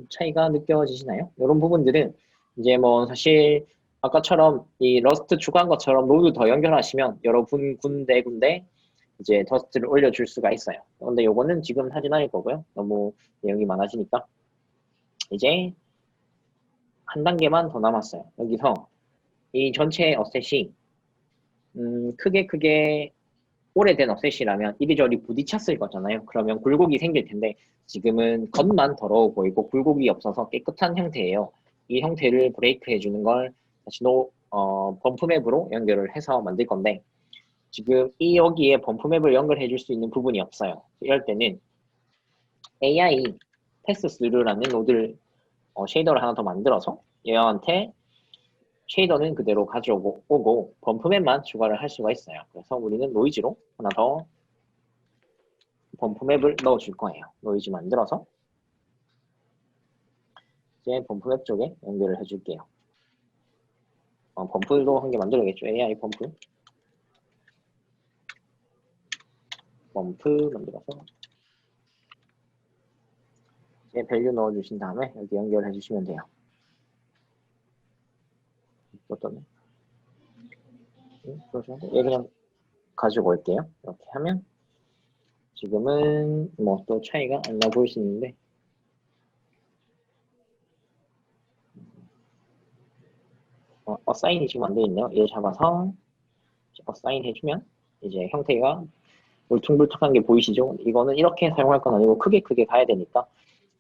Speaker 1: 차이가 느껴지시나요? 이런 부분들은 이제 뭐 사실 아까처럼 이 러스트 추가한 것처럼 노드 더 연결하시면 여러 군데 이제 더스트를 올려줄 수가 있어요. 근데 요거는 지금 하진 않을 거고요. 너무 내용이 많아지니까 이제 한 단계만 더 남았어요. 여기서 이 전체 어셋이 크게 오래된 어셋이라면 이리저리 부딪혔을 거잖아요. 그러면 굴곡이 생길 텐데 지금은 겉만 더러워 보이고 굴곡이 없어서 깨끗한 형태예요. 이 형태를 브레이크 해주는 걸 다시 범프 맵으로 연결을 해서 만들 건데, 지금 여기에 범프 맵을 연결해 줄 수 있는 부분이 없어요. 이럴 때는 AI 패스스루라는 노드를 쉐이더를 하나 더 만들어서 얘한테 쉐이더는 그대로 가져오고 범프맵만 추가를 할 수가 있어요. 그래서 우리는 노이즈로 하나 더 범프맵을 넣어줄 거예요. 노이즈 만들어서 이제 범프맵 쪽에 연결을 해줄게요. 범프도 한 개 만들어야겠죠. AI 범프 만들어서 이제 밸류 넣어주신 다음에 여기 연결해 주시면 돼요. 어떠네? 얘 그냥 가지고 올게요. 이렇게 하면 지금은 뭐 또 차이가 안 나 보일 수 있는데, 어사인이 지금 안 되어 있네요. 얘 잡아서 어사인 해주면 이제 형태가 울퉁불퉁한 게 보이시죠? 이거는 이렇게 사용할 건 아니고 크게 가야 되니까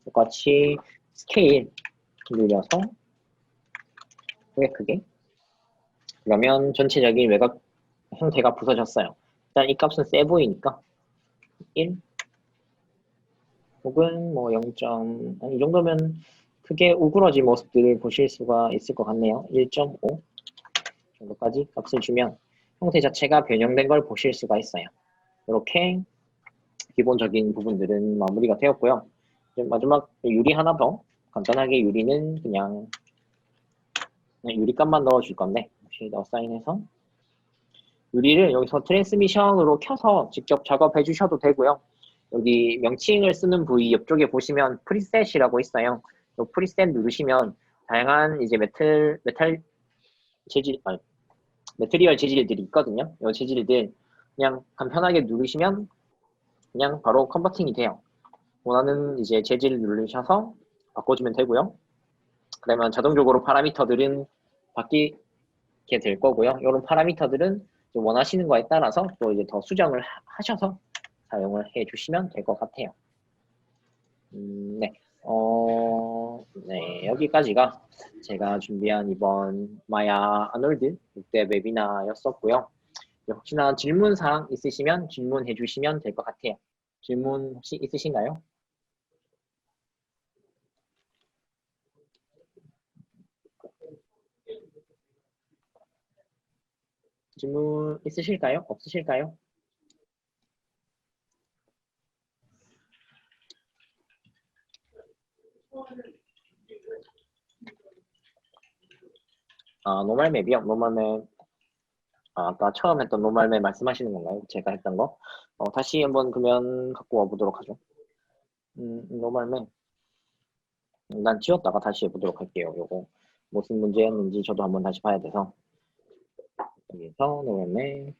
Speaker 1: 똑같이 스케일 늘려서 크게 그러면 전체적인 외곽 형태가 부서졌어요. 일단 이 값은 세 보이니까 1 혹은 뭐 0. 이 정도면 크게 우그러진 모습들을 보실 수가 있을 것 같네요. 1.5 정도까지 값을 주면 형태 자체가 변형된 걸 보실 수가 있어요. 이렇게 기본적인 부분들은 마무리가 되었고요. 이제 마지막 유리 하나 더, 간단하게 유리는 그냥 유리값만 넣어줄 건데 쉐이더 사인해서 유리를 여기서 트랜스미션으로 켜서 직접 작업해 주셔도 되고요. 여기 명칭을 쓰는 부위 옆쪽에 보시면 프리셋이라고 있어요. 이 프리셋 누르시면 다양한 이제 메탈 재질, 메테리얼 재질들이 있거든요. 이 재질들 그냥 간편하게 누르시면 그냥 바로 컨버팅이 돼요. 원하는 이제 재질을 누르셔서 바꿔주면 되고요. 그러면 자동적으로 파라미터들은 바뀌게 될 거고요. 이런 파라미터들은 원하시는 거에 따라서 또 이제 더 수정을 하셔서 사용을 해주시면 될 것 같아요. 네. 네, 여기까지가 제가 준비한 이번 마야 아놀드 6대 웨비나였었고요. 혹시나 질문사항 있으시면 질문해 주시면 될 것 같아요. 질문 혹시 있으신가요? 질문 있으실까요? 없으실까요? 노멀 맵이요? 노멀 맵, 아까 처음 했던 노멀 맵 말씀하시는 건가요? 제가 했던 거? 다시 한번 그러면 갖고 와보도록 하죠. 노멀 맵. 난 지웠다가 다시 해보도록 할게요. 요거 무슨 문제였는지 저도 한번 다시 봐야 돼서 여기서 노멀 맵